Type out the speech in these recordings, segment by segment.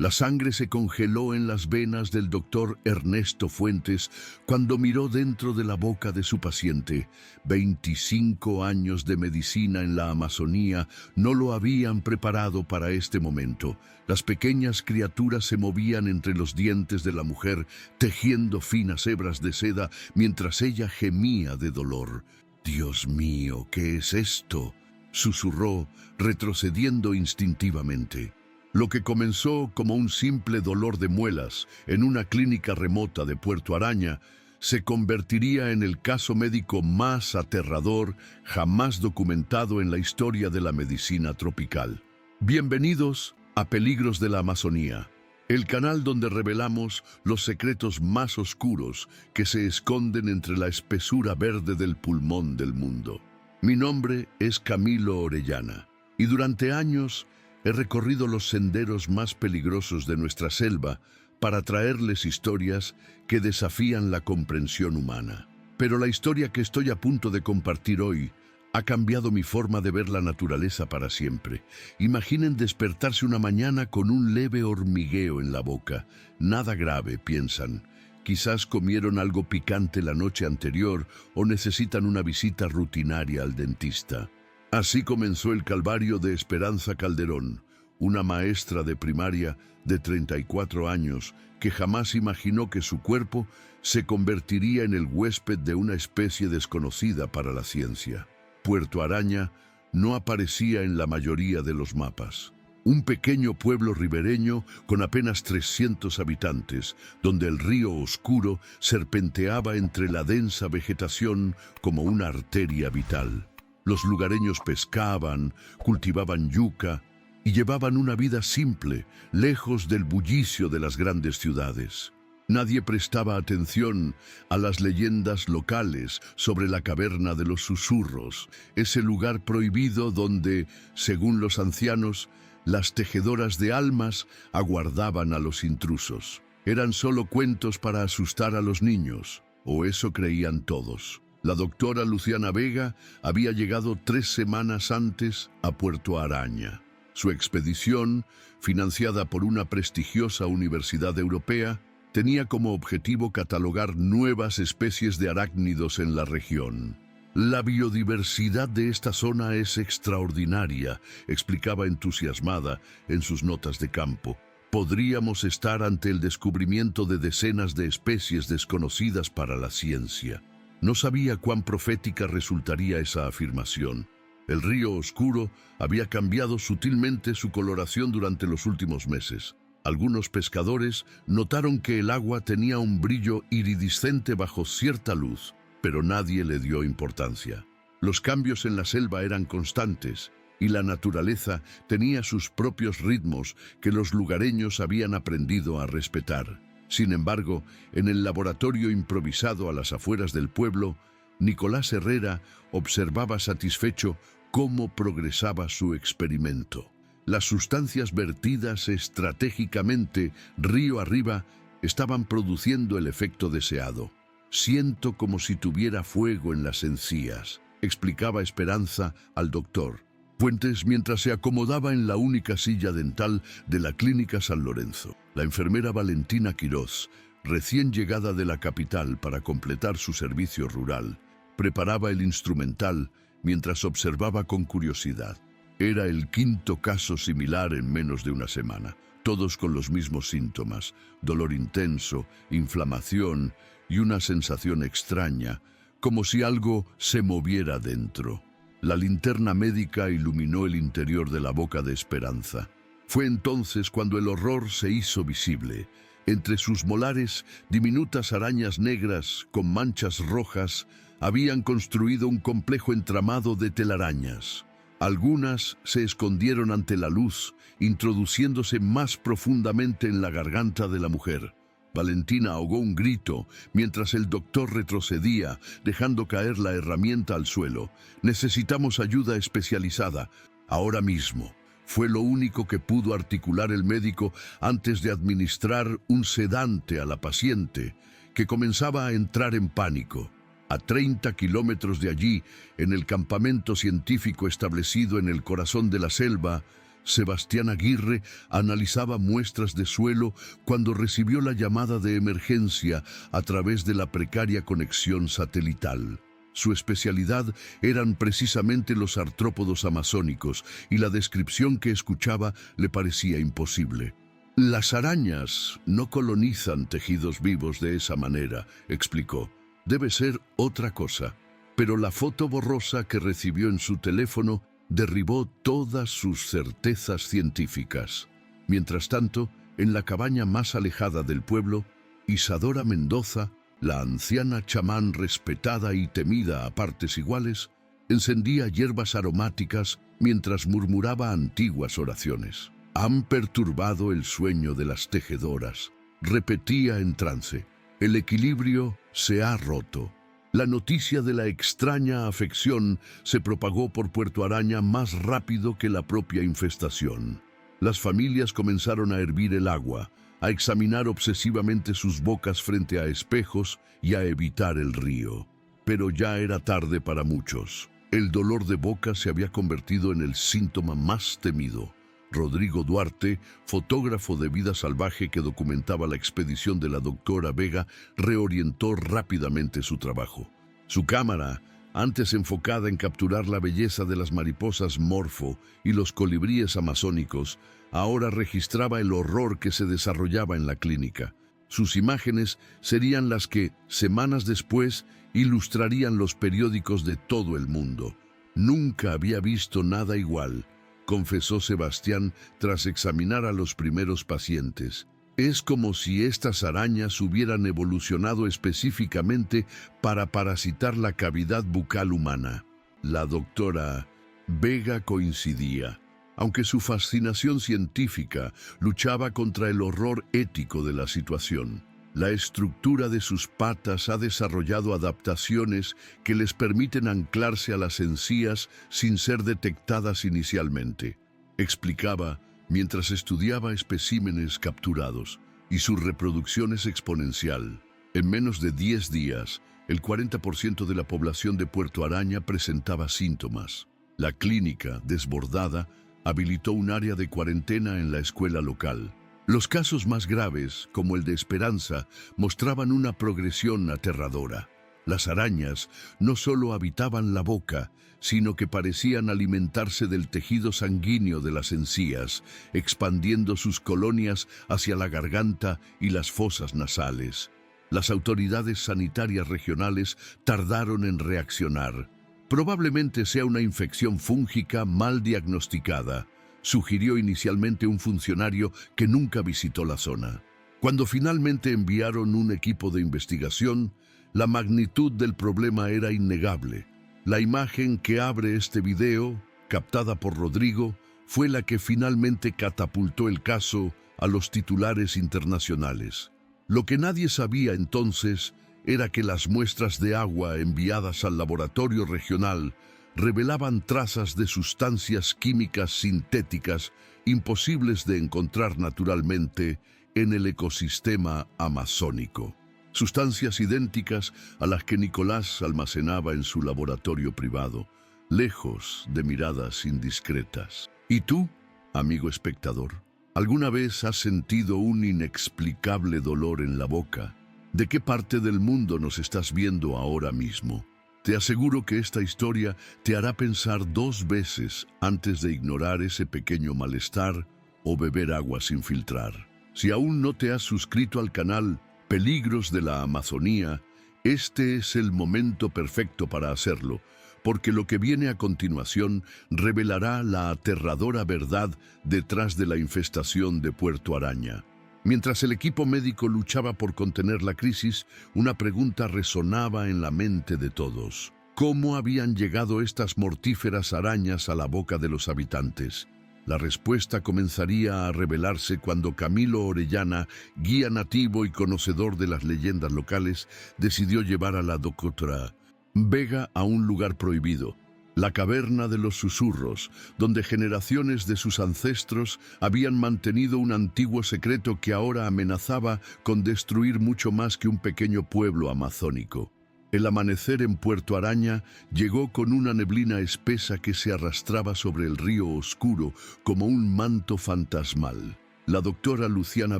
La sangre se congeló en las venas del doctor Ernesto Fuentes cuando miró dentro de la boca de su paciente. 25 años de medicina en la Amazonía no lo habían preparado para este momento. Las pequeñas criaturas se movían entre los dientes de la mujer, tejiendo finas hebras de seda mientras ella gemía de dolor. «Dios mío, ¿qué es esto?», susurró, retrocediendo instintivamente. Lo que comenzó como un simple dolor de muelas en una clínica remota de Puerto Araña se convertiría en el caso médico más aterrador jamás documentado en la historia de la medicina tropical. Bienvenidos a Peligros de la Amazonía, el canal donde revelamos los secretos más oscuros que se esconden entre la espesura verde del pulmón del mundo. Mi nombre es Camilo Orellana y durante años he recorrido los senderos más peligrosos de nuestra selva para traerles historias que desafían la comprensión humana. Pero la historia que estoy a punto de compartir hoy ha cambiado mi forma de ver la naturaleza para siempre. Imaginen despertarse una mañana con un leve hormigueo en la boca. Nada grave, piensan. Quizás comieron algo picante la noche anterior o necesitan una visita rutinaria al dentista. Así comenzó el calvario de Esperanza Calderón, una maestra de primaria de 34 años que jamás imaginó que su cuerpo se convertiría en el huésped de una especie desconocida para la ciencia. Puerto Araña no aparecía en la mayoría de los mapas. Un pequeño pueblo ribereño con apenas 300 habitantes, donde el río Oscuro serpenteaba entre la densa vegetación como una arteria vital. Los lugareños pescaban, cultivaban yuca y llevaban una vida simple, lejos del bullicio de las grandes ciudades. Nadie prestaba atención a las leyendas locales sobre la caverna de los susurros, ese lugar prohibido donde, según los ancianos, las tejedoras de almas aguardaban a los intrusos. Eran solo cuentos para asustar a los niños, o eso creían todos. La doctora Luciana Vega había llegado 3 semanas antes a Puerto Araña. Su expedición, financiada por una prestigiosa universidad europea, tenía como objetivo catalogar nuevas especies de arácnidos en la región. La biodiversidad de esta zona es extraordinaria, explicaba entusiasmada en sus notas de campo. Podríamos estar ante el descubrimiento de decenas de especies desconocidas para la ciencia. No sabía cuán profética resultaría esa afirmación. El río Oscuro había cambiado sutilmente su coloración durante los últimos meses. Algunos pescadores notaron que el agua tenía un brillo iridiscente bajo cierta luz, pero nadie le dio importancia. Los cambios en la selva eran constantes y la naturaleza tenía sus propios ritmos que los lugareños habían aprendido a respetar. Sin embargo, en el laboratorio improvisado a las afueras del pueblo, Nicolás Herrera observaba satisfecho cómo progresaba su experimento. Las sustancias vertidas estratégicamente río arriba estaban produciendo el efecto deseado. «Siento como si tuviera fuego en las encías», explicaba Esperanza al doctor Fuentes mientras se acomodaba en la única silla dental de la Clínica San Lorenzo. La enfermera Valentina Quirós, recién llegada de la capital para completar su servicio rural, preparaba el instrumental mientras observaba con curiosidad. Era el 5º caso similar en menos de una semana, todos con los mismos síntomas: dolor intenso, inflamación y una sensación extraña, como si algo se moviera dentro. La linterna médica iluminó el interior de la boca de Esperanza. Fue entonces cuando el horror se hizo visible. Entre sus molares, diminutas arañas negras con manchas rojas habían construido un complejo entramado de telarañas. Algunas se escondieron ante la luz, introduciéndose más profundamente en la garganta de la mujer. Valentina ahogó un grito mientras el doctor retrocedía, dejando caer la herramienta al suelo. «Necesitamos ayuda especializada, ahora mismo», fue lo único que pudo articular el médico antes de administrar un sedante a la paciente, que comenzaba a entrar en pánico. A 30 kilómetros de allí, en el campamento científico establecido en el corazón de la selva, Sebastián Aguirre analizaba muestras de suelo cuando recibió la llamada de emergencia a través de la precaria conexión satelital. Su especialidad eran precisamente los artrópodos amazónicos y la descripción que escuchaba le parecía imposible. Las arañas no colonizan tejidos vivos de esa manera, explicó. Debe ser otra cosa. Pero la foto borrosa que recibió en su teléfono derribó todas sus certezas científicas. Mientras tanto, en la cabaña más alejada del pueblo, Isadora Mendoza, la anciana chamán respetada y temida a partes iguales, encendía hierbas aromáticas mientras murmuraba antiguas oraciones. Han perturbado el sueño de las tejedoras, repetía en trance. El equilibrio se ha roto. La noticia de la extraña afección se propagó por Puerto Araña más rápido que la propia infestación. Las familias comenzaron a hervir el agua, a examinar obsesivamente sus bocas frente a espejos y a evitar el río. Pero ya era tarde para muchos. El dolor de boca se había convertido en el síntoma más temido. Rodrigo Duarte, fotógrafo de vida salvaje que documentaba la expedición de la doctora Vega, reorientó rápidamente su trabajo. Su cámara, antes enfocada en capturar la belleza de las mariposas morfo y los colibríes amazónicos, ahora registraba el horror que se desarrollaba en la clínica. Sus imágenes serían las que, semanas después, ilustrarían los periódicos de todo el mundo. Nunca había visto nada igual, confesó Sebastián tras examinar a los primeros pacientes. Es como si estas arañas hubieran evolucionado específicamente para parasitar la cavidad bucal humana. La doctora Vega coincidía, aunque su fascinación científica luchaba contra el horror ético de la situación. La estructura de sus patas ha desarrollado adaptaciones que les permiten anclarse a las encías sin ser detectadas inicialmente, explicaba mientras estudiaba especímenes capturados, y su reproducción es exponencial. En menos de 10 días, el 40% de la población de Puerto Araña presentaba síntomas. La clínica, desbordada, habilitó un área de cuarentena en la escuela local. Los casos más graves, como el de Esperanza, mostraban una progresión aterradora. Las arañas no solo habitaban la boca, sino que parecían alimentarse del tejido sanguíneo de las encías, expandiendo sus colonias hacia la garganta y las fosas nasales. Las autoridades sanitarias regionales tardaron en reaccionar. Probablemente sea una infección fúngica mal diagnosticada, sugirió inicialmente un funcionario que nunca visitó la zona. Cuando finalmente enviaron un equipo de investigación, la magnitud del problema era innegable. La imagen que abre este video, captada por Rodrigo, fue la que finalmente catapultó el caso a los titulares internacionales. Lo que nadie sabía entonces era que las muestras de agua enviadas al laboratorio regional revelaban trazas de sustancias químicas sintéticas imposibles de encontrar naturalmente en el ecosistema amazónico. Sustancias idénticas a las que Nicolás almacenaba en su laboratorio privado, lejos de miradas indiscretas. ¿Y tú, amigo espectador, alguna vez has sentido un inexplicable dolor en la boca? ¿De qué parte del mundo nos estás viendo ahora mismo? Te aseguro que esta historia te hará pensar 2 veces antes de ignorar ese pequeño malestar o beber agua sin filtrar. Si aún no te has suscrito al canal Peligros de la Amazonía, este es el momento perfecto para hacerlo, porque lo que viene a continuación revelará la aterradora verdad detrás de la infestación de Puerto Araña. Mientras el equipo médico luchaba por contener la crisis, una pregunta resonaba en la mente de todos. ¿Cómo habían llegado estas mortíferas arañas a la boca de los habitantes? La respuesta comenzaría a revelarse cuando Camilo Orellana, guía nativo y conocedor de las leyendas locales, decidió llevar a la doctora Vega a un lugar prohibido, la caverna de los susurros, donde generaciones de sus ancestros habían mantenido un antiguo secreto que ahora amenazaba con destruir mucho más que un pequeño pueblo amazónico. El amanecer en Puerto Araña llegó con una neblina espesa que se arrastraba sobre el río oscuro como un manto fantasmal. La doctora Luciana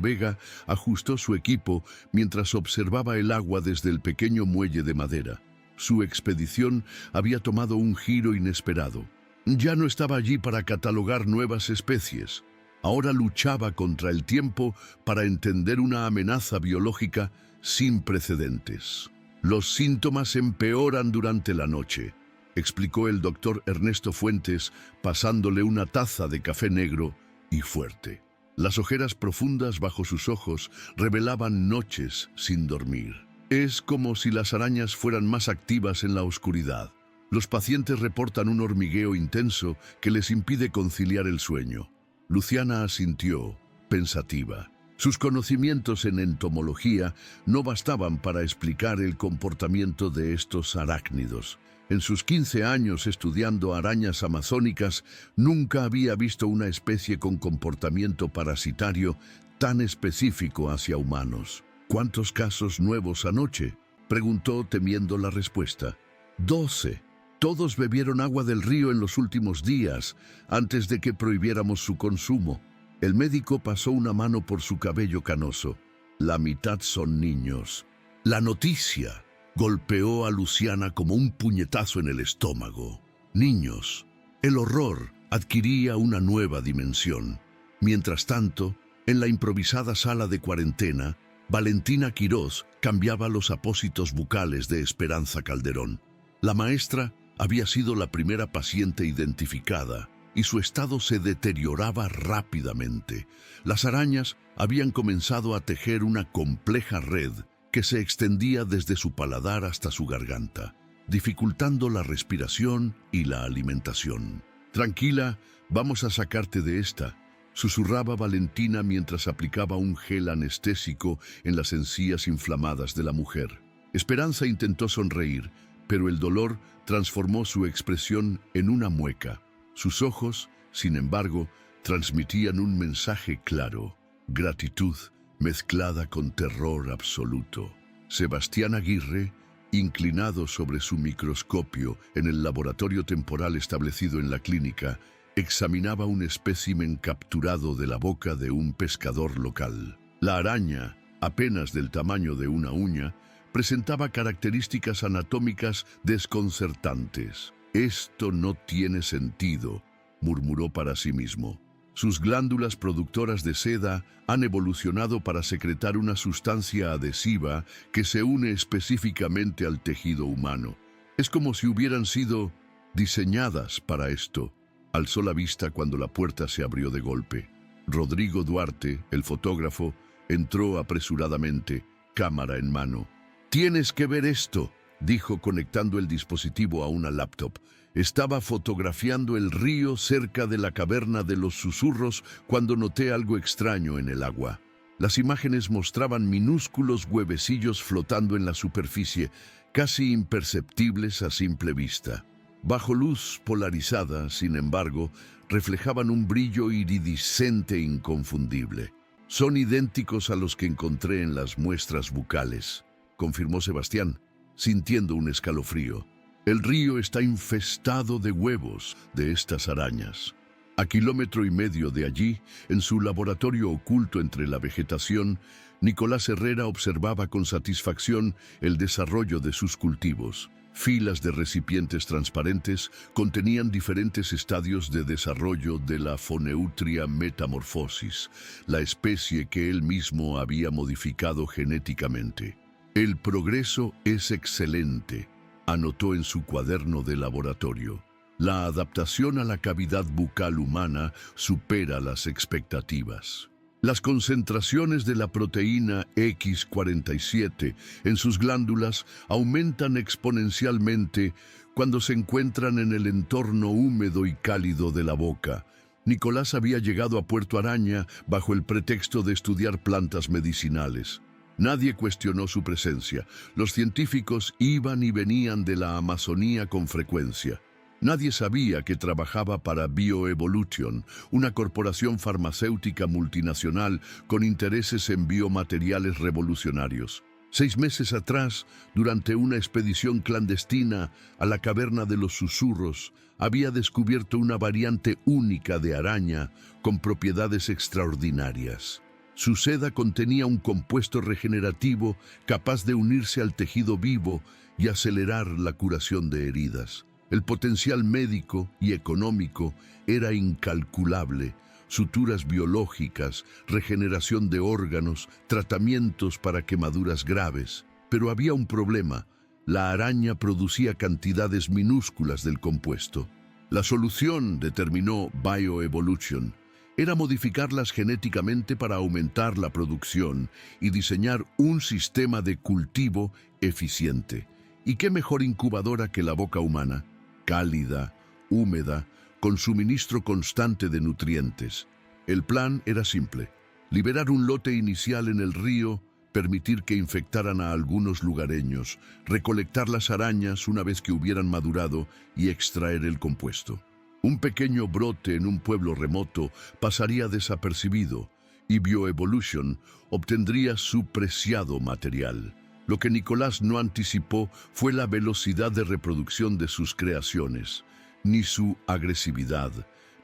Vega ajustó su equipo mientras observaba el agua desde el pequeño muelle de madera. Su expedición había tomado un giro inesperado. Ya no estaba allí para catalogar nuevas especies. Ahora luchaba contra el tiempo para entender una amenaza biológica sin precedentes. Los síntomas empeoran durante la noche, explicó el doctor Ernesto Fuentes, pasándole una taza de café negro y fuerte. Las ojeras profundas bajo sus ojos revelaban noches sin dormir. Es como si las arañas fueran más activas en la oscuridad. Los pacientes reportan un hormigueo intenso que les impide conciliar el sueño. Luciana asintió, pensativa. Sus conocimientos en entomología no bastaban para explicar el comportamiento de estos arácnidos. En sus 15 años estudiando arañas amazónicas, nunca había visto una especie con comportamiento parasitario tan específico hacia humanos. ¿Cuántos casos nuevos anoche?, preguntó temiendo la respuesta. 12. Todos bebieron agua del río en los últimos días, antes de que prohibiéramos su consumo. El médico pasó una mano por su cabello canoso. La mitad son niños. La noticia golpeó a Luciana como un puñetazo en el estómago. Niños. El horror adquiría una nueva dimensión. Mientras tanto, en la improvisada sala de cuarentena, Valentina Quirós cambiaba los apósitos bucales de Esperanza Calderón. La maestra había sido la primera paciente identificada y su estado se deterioraba rápidamente. Las arañas habían comenzado a tejer una compleja red que se extendía desde su paladar hasta su garganta, dificultando la respiración y la alimentación. «Tranquila, vamos a sacarte de esta», susurraba Valentina mientras aplicaba un gel anestésico en las encías inflamadas de la mujer. Esperanza intentó sonreír, pero el dolor transformó su expresión en una mueca. Sus ojos, sin embargo, transmitían un mensaje claro: gratitud mezclada con terror absoluto. Sebastián Aguirre, inclinado sobre su microscopio en el laboratorio temporal establecido en la clínica, examinaba un espécimen capturado de la boca de un pescador local. La araña, apenas del tamaño de una uña, presentaba características anatómicas desconcertantes. «Esto no tiene sentido», murmuró para sí mismo. Sus glándulas productoras de seda han evolucionado para secretar una sustancia adhesiva que se une específicamente al tejido humano. Es como si hubieran sido diseñadas para esto. Alzó la vista cuando la puerta se abrió de golpe. Rodrigo Duarte, el fotógrafo, entró apresuradamente, cámara en mano. «Tienes que ver esto», dijo conectando el dispositivo a una laptop. Estaba fotografiando el río cerca de la caverna de los susurros cuando noté algo extraño en el agua. Las imágenes mostraban minúsculos huevecillos flotando en la superficie, casi imperceptibles a simple vista. Bajo luz polarizada, sin embargo, reflejaban un brillo iridiscente inconfundible. «Son idénticos a los que encontré en las muestras bucales», confirmó Sebastián, sintiendo un escalofrío. «El río está infestado de huevos de estas arañas». A 1,5 kilómetros de allí, en su laboratorio oculto entre la vegetación, Nicolás Herrera observaba con satisfacción el desarrollo de sus cultivos. Filas de recipientes transparentes contenían diferentes estadios de desarrollo de la Phoneutria metamorphosis, la especie que él mismo había modificado genéticamente. «El progreso es excelente», anotó en su cuaderno de laboratorio. «La adaptación a la cavidad bucal humana supera las expectativas». Las concentraciones de la proteína X47 en sus glándulas aumentan exponencialmente cuando se encuentran en el entorno húmedo y cálido de la boca. Nicolás había llegado a Puerto Araña bajo el pretexto de estudiar plantas medicinales. Nadie cuestionó su presencia. Los científicos iban y venían de la Amazonía con frecuencia. Nadie sabía que trabajaba para BioEvolution, una corporación farmacéutica multinacional con intereses en biomateriales revolucionarios. 6 meses atrás, durante una expedición clandestina a la caverna de los susurros, había descubierto una variante única de araña con propiedades extraordinarias. Su seda contenía un compuesto regenerativo capaz de unirse al tejido vivo y acelerar la curación de heridas. El potencial médico y económico era incalculable. Suturas biológicas, regeneración de órganos, tratamientos para quemaduras graves. Pero había un problema: la araña producía cantidades minúsculas del compuesto. La solución, determinó Bioevolution, era modificarlas genéticamente para aumentar la producción y diseñar un sistema de cultivo eficiente. ¿Y qué mejor incubadora que la boca humana? Cálida, húmeda, con suministro constante de nutrientes. El plan era simple: liberar un lote inicial en el río, permitir que infectaran a algunos lugareños, recolectar las arañas una vez que hubieran madurado y extraer el compuesto. Un pequeño brote en un pueblo remoto pasaría desapercibido y Bioevolution obtendría su preciado material. Lo que Nicolás no anticipó fue la velocidad de reproducción de sus creaciones, ni su agresividad,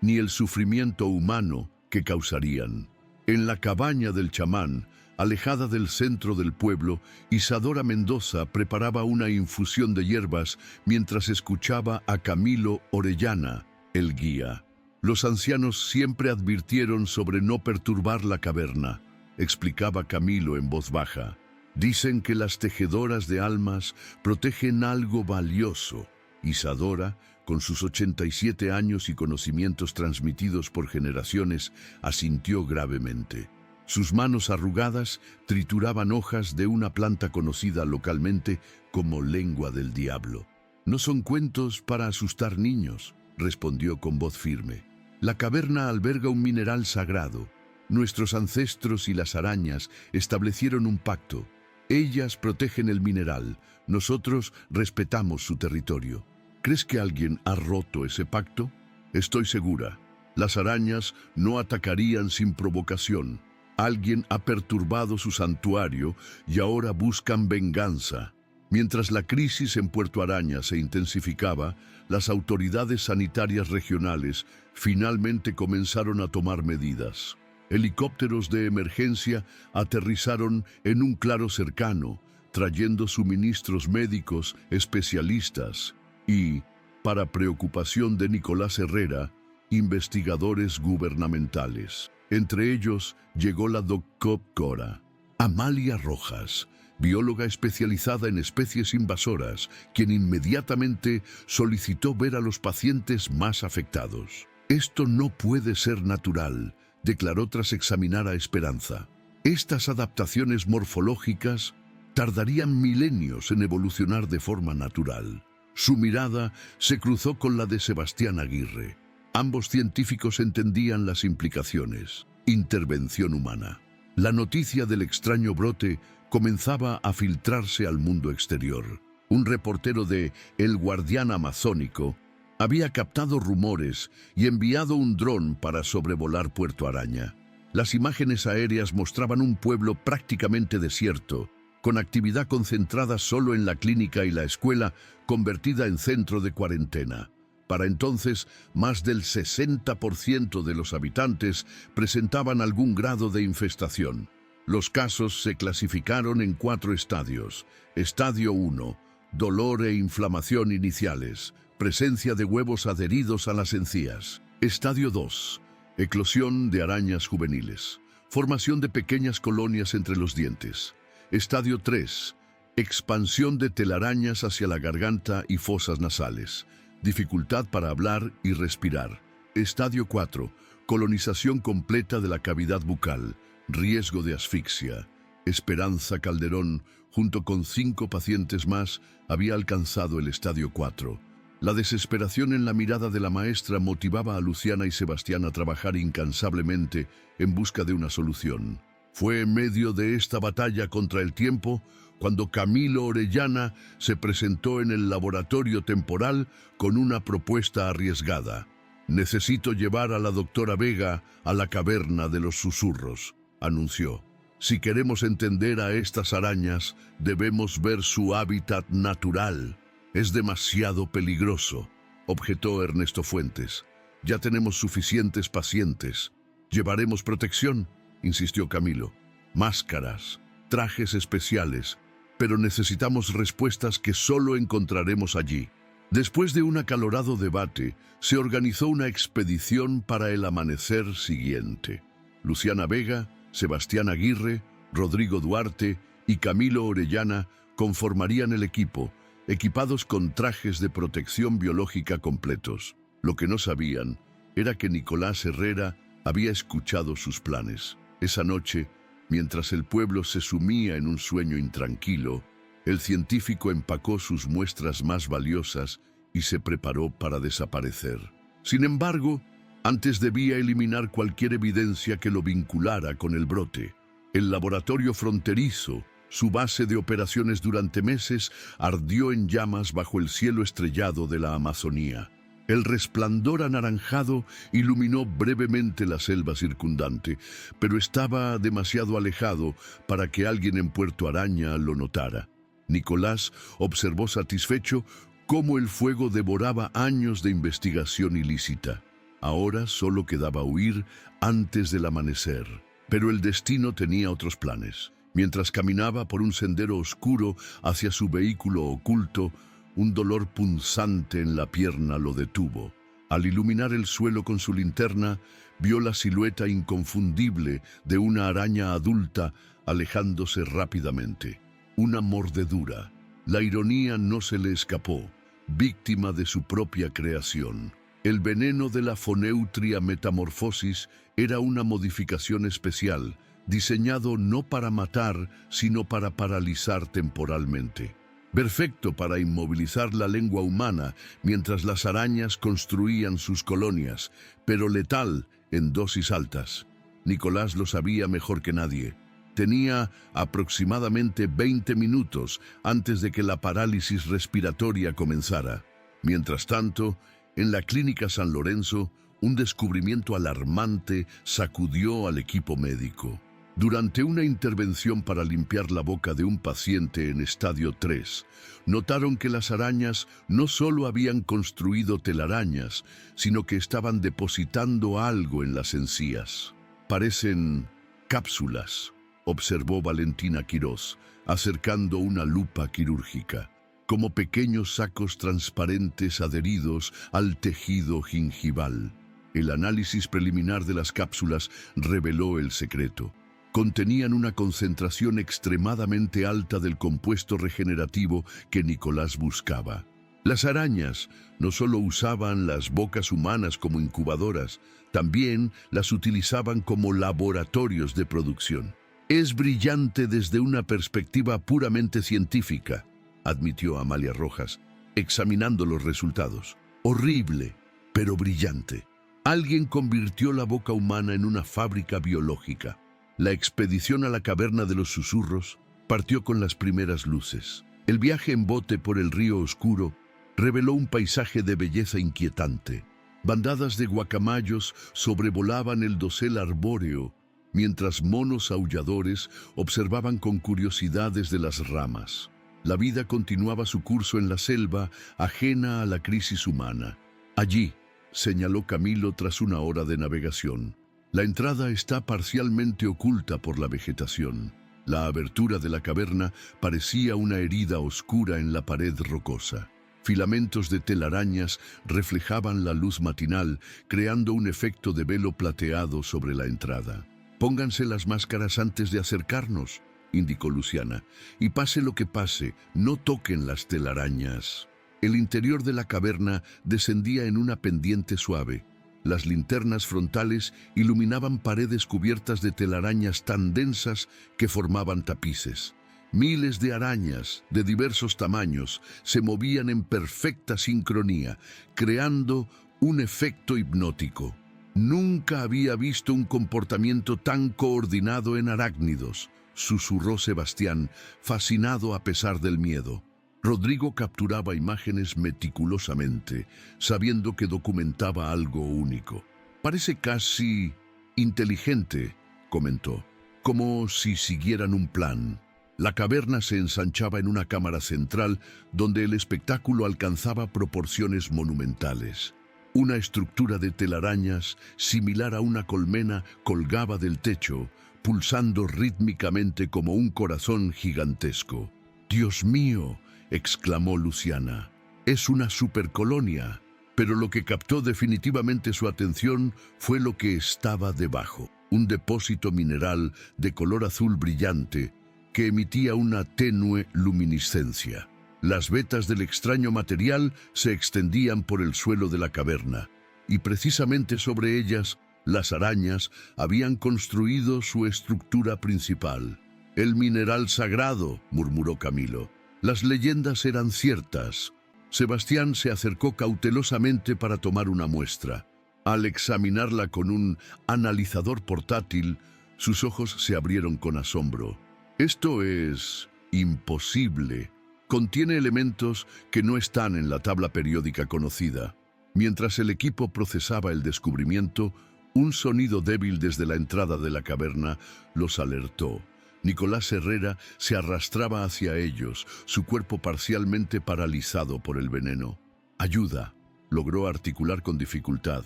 ni el sufrimiento humano que causarían. En la cabaña del chamán, alejada del centro del pueblo, Isadora Mendoza preparaba una infusión de hierbas mientras escuchaba a Camilo Orellana, el guía. Los ancianos siempre advirtieron sobre no perturbar la caverna, explicaba Camilo en voz baja. Dicen que las tejedoras de almas protegen algo valioso. Isadora, con sus 87 años y conocimientos transmitidos por generaciones, asintió gravemente. Sus manos arrugadas trituraban hojas de una planta conocida localmente como lengua del diablo. No son cuentos para asustar niños, respondió con voz firme. La caverna alberga un mineral sagrado. Nuestros ancestros y las arañas establecieron un pacto. Ellas protegen el mineral, nosotros respetamos su territorio. ¿Crees que alguien ha roto ese pacto? Estoy segura. Las arañas no atacarían sin provocación. Alguien ha perturbado su santuario y ahora buscan venganza. Mientras la crisis en Puerto Araña se intensificaba, las autoridades sanitarias regionales finalmente comenzaron a tomar medidas. Helicópteros de emergencia aterrizaron en un claro cercano, trayendo suministros médicos especialistas y, para preocupación de Nicolás Herrera, investigadores gubernamentales. Entre ellos llegó la doctora Amalia Rojas, bióloga especializada en especies invasoras, quien inmediatamente solicitó ver a los pacientes más afectados. Esto no puede ser natural, declaró tras examinar a Esperanza. Estas adaptaciones morfológicas tardarían milenios en evolucionar de forma natural. Su mirada se cruzó con la de Sebastián Aguirre. Ambos científicos entendían las implicaciones. Intervención humana. La noticia del extraño brote comenzaba a filtrarse al mundo exterior. Un reportero de El Guardián Amazónico había captado rumores y enviado un dron para sobrevolar Puerto Araña. Las imágenes aéreas mostraban un pueblo prácticamente desierto, con actividad concentrada solo en la clínica y la escuela, convertida en centro de cuarentena. Para entonces, más del 60% de los habitantes presentaban algún grado de infestación. Los casos se clasificaron en 4 estadios. Estadio 1, dolor e inflamación iniciales, presencia de huevos adheridos a las encías. Estadio 2, eclosión de arañas juveniles, formación de pequeñas colonias entre los dientes. Estadio 3, expansión de telarañas hacia la garganta y fosas nasales, dificultad para hablar y respirar. Estadio 4, colonización completa de la cavidad bucal, riesgo de asfixia. Esperanza Calderón, junto con 5 pacientes más, había alcanzado el estadio 4. La desesperación en la mirada de la maestra motivaba a Luciana y Sebastián a trabajar incansablemente en busca de una solución. Fue en medio de esta batalla contra el tiempo cuando Camilo Orellana se presentó en el laboratorio temporal con una propuesta arriesgada. «Necesito llevar a la doctora Vega a la caverna de los susurros», anunció. Si queremos entender a estas arañas, debemos ver su hábitat natural. Es demasiado peligroso, objetó Ernesto Fuentes. Ya tenemos suficientes pacientes. ¿Llevaremos protección?, insistió Camilo. Máscaras, trajes especiales, pero necesitamos respuestas que solo encontraremos allí. Después de un acalorado debate, se organizó una expedición para el amanecer siguiente. Luciana Vega, Sebastián Aguirre, Rodrigo Duarte y Camilo Orellana conformarían el equipo, equipados con trajes de protección biológica completos. Lo que no sabían era que Nicolás Herrera había escuchado sus planes. Esa noche, mientras el pueblo se sumía en un sueño intranquilo, el científico empacó sus muestras más valiosas y se preparó para desaparecer. Sin embargo, antes debía eliminar cualquier evidencia que lo vinculara con el brote. El laboratorio fronterizo, su base de operaciones durante meses, ardió en llamas bajo el cielo estrellado de la Amazonía. El resplandor anaranjado iluminó brevemente la selva circundante, pero estaba demasiado alejado para que alguien en Puerto Araña lo notara. Nicolás observó satisfecho cómo el fuego devoraba años de investigación ilícita. Ahora solo quedaba huir antes del amanecer, pero el destino tenía otros planes. Mientras caminaba por un sendero oscuro hacia su vehículo oculto, un dolor punzante en la pierna lo detuvo. Al iluminar el suelo con su linterna, vio la silueta inconfundible de una araña adulta alejándose rápidamente. Una mordedura. La ironía no se le escapó, víctima de su propia creación. El veneno de la Phoneutria metamorphosis era una modificación especial, diseñado no para matar, sino para paralizar temporalmente. Perfecto para inmovilizar la lengua humana mientras las arañas construían sus colonias, pero letal en dosis altas. Nicolás lo sabía mejor que nadie. Tenía aproximadamente 20 minutos antes de que la parálisis respiratoria comenzara. Mientras tanto, en la Clínica San Lorenzo, un descubrimiento alarmante sacudió al equipo médico. Durante una intervención para limpiar la boca de un paciente en estadio 3, notaron que las arañas no solo habían construido telarañas, sino que estaban depositando algo en las encías. Parecen cápsulas, observó Valentina Quirós, acercando una lupa quirúrgica, como pequeños sacos transparentes adheridos al tejido gingival. El análisis preliminar de las cápsulas reveló el secreto. Contenían una concentración extremadamente alta del compuesto regenerativo que Nicolás buscaba. Las arañas no solo usaban las bocas humanas como incubadoras, también las utilizaban como laboratorios de producción. Es brillante desde una perspectiva puramente científica, admitió Amalia Rojas, examinando los resultados. Horrible, pero brillante. Alguien convirtió la boca humana en una fábrica biológica. La expedición a la caverna de los susurros partió con las primeras luces. El viaje en bote por el río oscuro reveló un paisaje de belleza inquietante. Bandadas de guacamayos sobrevolaban el dosel arbóreo, mientras monos aulladores observaban con curiosidad desde las ramas. La vida continuaba su curso en la selva, ajena a la crisis humana. Allí, señaló Camilo tras una hora de navegación. La entrada está parcialmente oculta por la vegetación. La abertura de la caverna parecía una herida oscura en la pared rocosa. Filamentos de telarañas reflejaban la luz matinal, creando un efecto de velo plateado sobre la entrada. «Pónganse las máscaras antes de acercarnos», indicó Luciana, «y pase lo que pase, no toquen las telarañas». El interior de la caverna descendía en una pendiente suave. Las linternas frontales iluminaban paredes cubiertas de telarañas tan densas que formaban tapices. Miles de arañas de diversos tamaños se movían en perfecta sincronía, creando un efecto hipnótico. Nunca había visto un comportamiento tan coordinado en arácnidos, susurró Sebastián, fascinado a pesar del miedo. Rodrigo capturaba imágenes meticulosamente, sabiendo que documentaba algo único. «Parece casi inteligente», comentó. como si siguieran un plan. La caverna se ensanchaba en una cámara central donde el espectáculo alcanzaba proporciones monumentales. Una estructura de telarañas, similar a una colmena, colgaba del techo, pulsando rítmicamente como un corazón gigantesco. «¡Dios mío!», exclamó Luciana. «Es una supercolonia». Pero lo que captó definitivamente su atención fue lo que estaba debajo. Un depósito mineral de color azul brillante que emitía una tenue luminiscencia. Las vetas del extraño material se extendían por el suelo de la caverna, y precisamente sobre ellas, las arañas habían construido su estructura principal. «El mineral sagrado», murmuró Camilo. «Las leyendas eran ciertas». Sebastián se acercó cautelosamente para tomar una muestra. Al examinarla con un analizador portátil, sus ojos se abrieron con asombro. «Esto es imposible. Contiene elementos que no están en la tabla periódica conocida». Mientras el equipo procesaba el descubrimiento, un sonido débil desde la entrada de la caverna los alertó. Nicolás Herrera se arrastraba hacia ellos, su cuerpo parcialmente paralizado por el veneno. «Ayuda», logró articular con dificultad.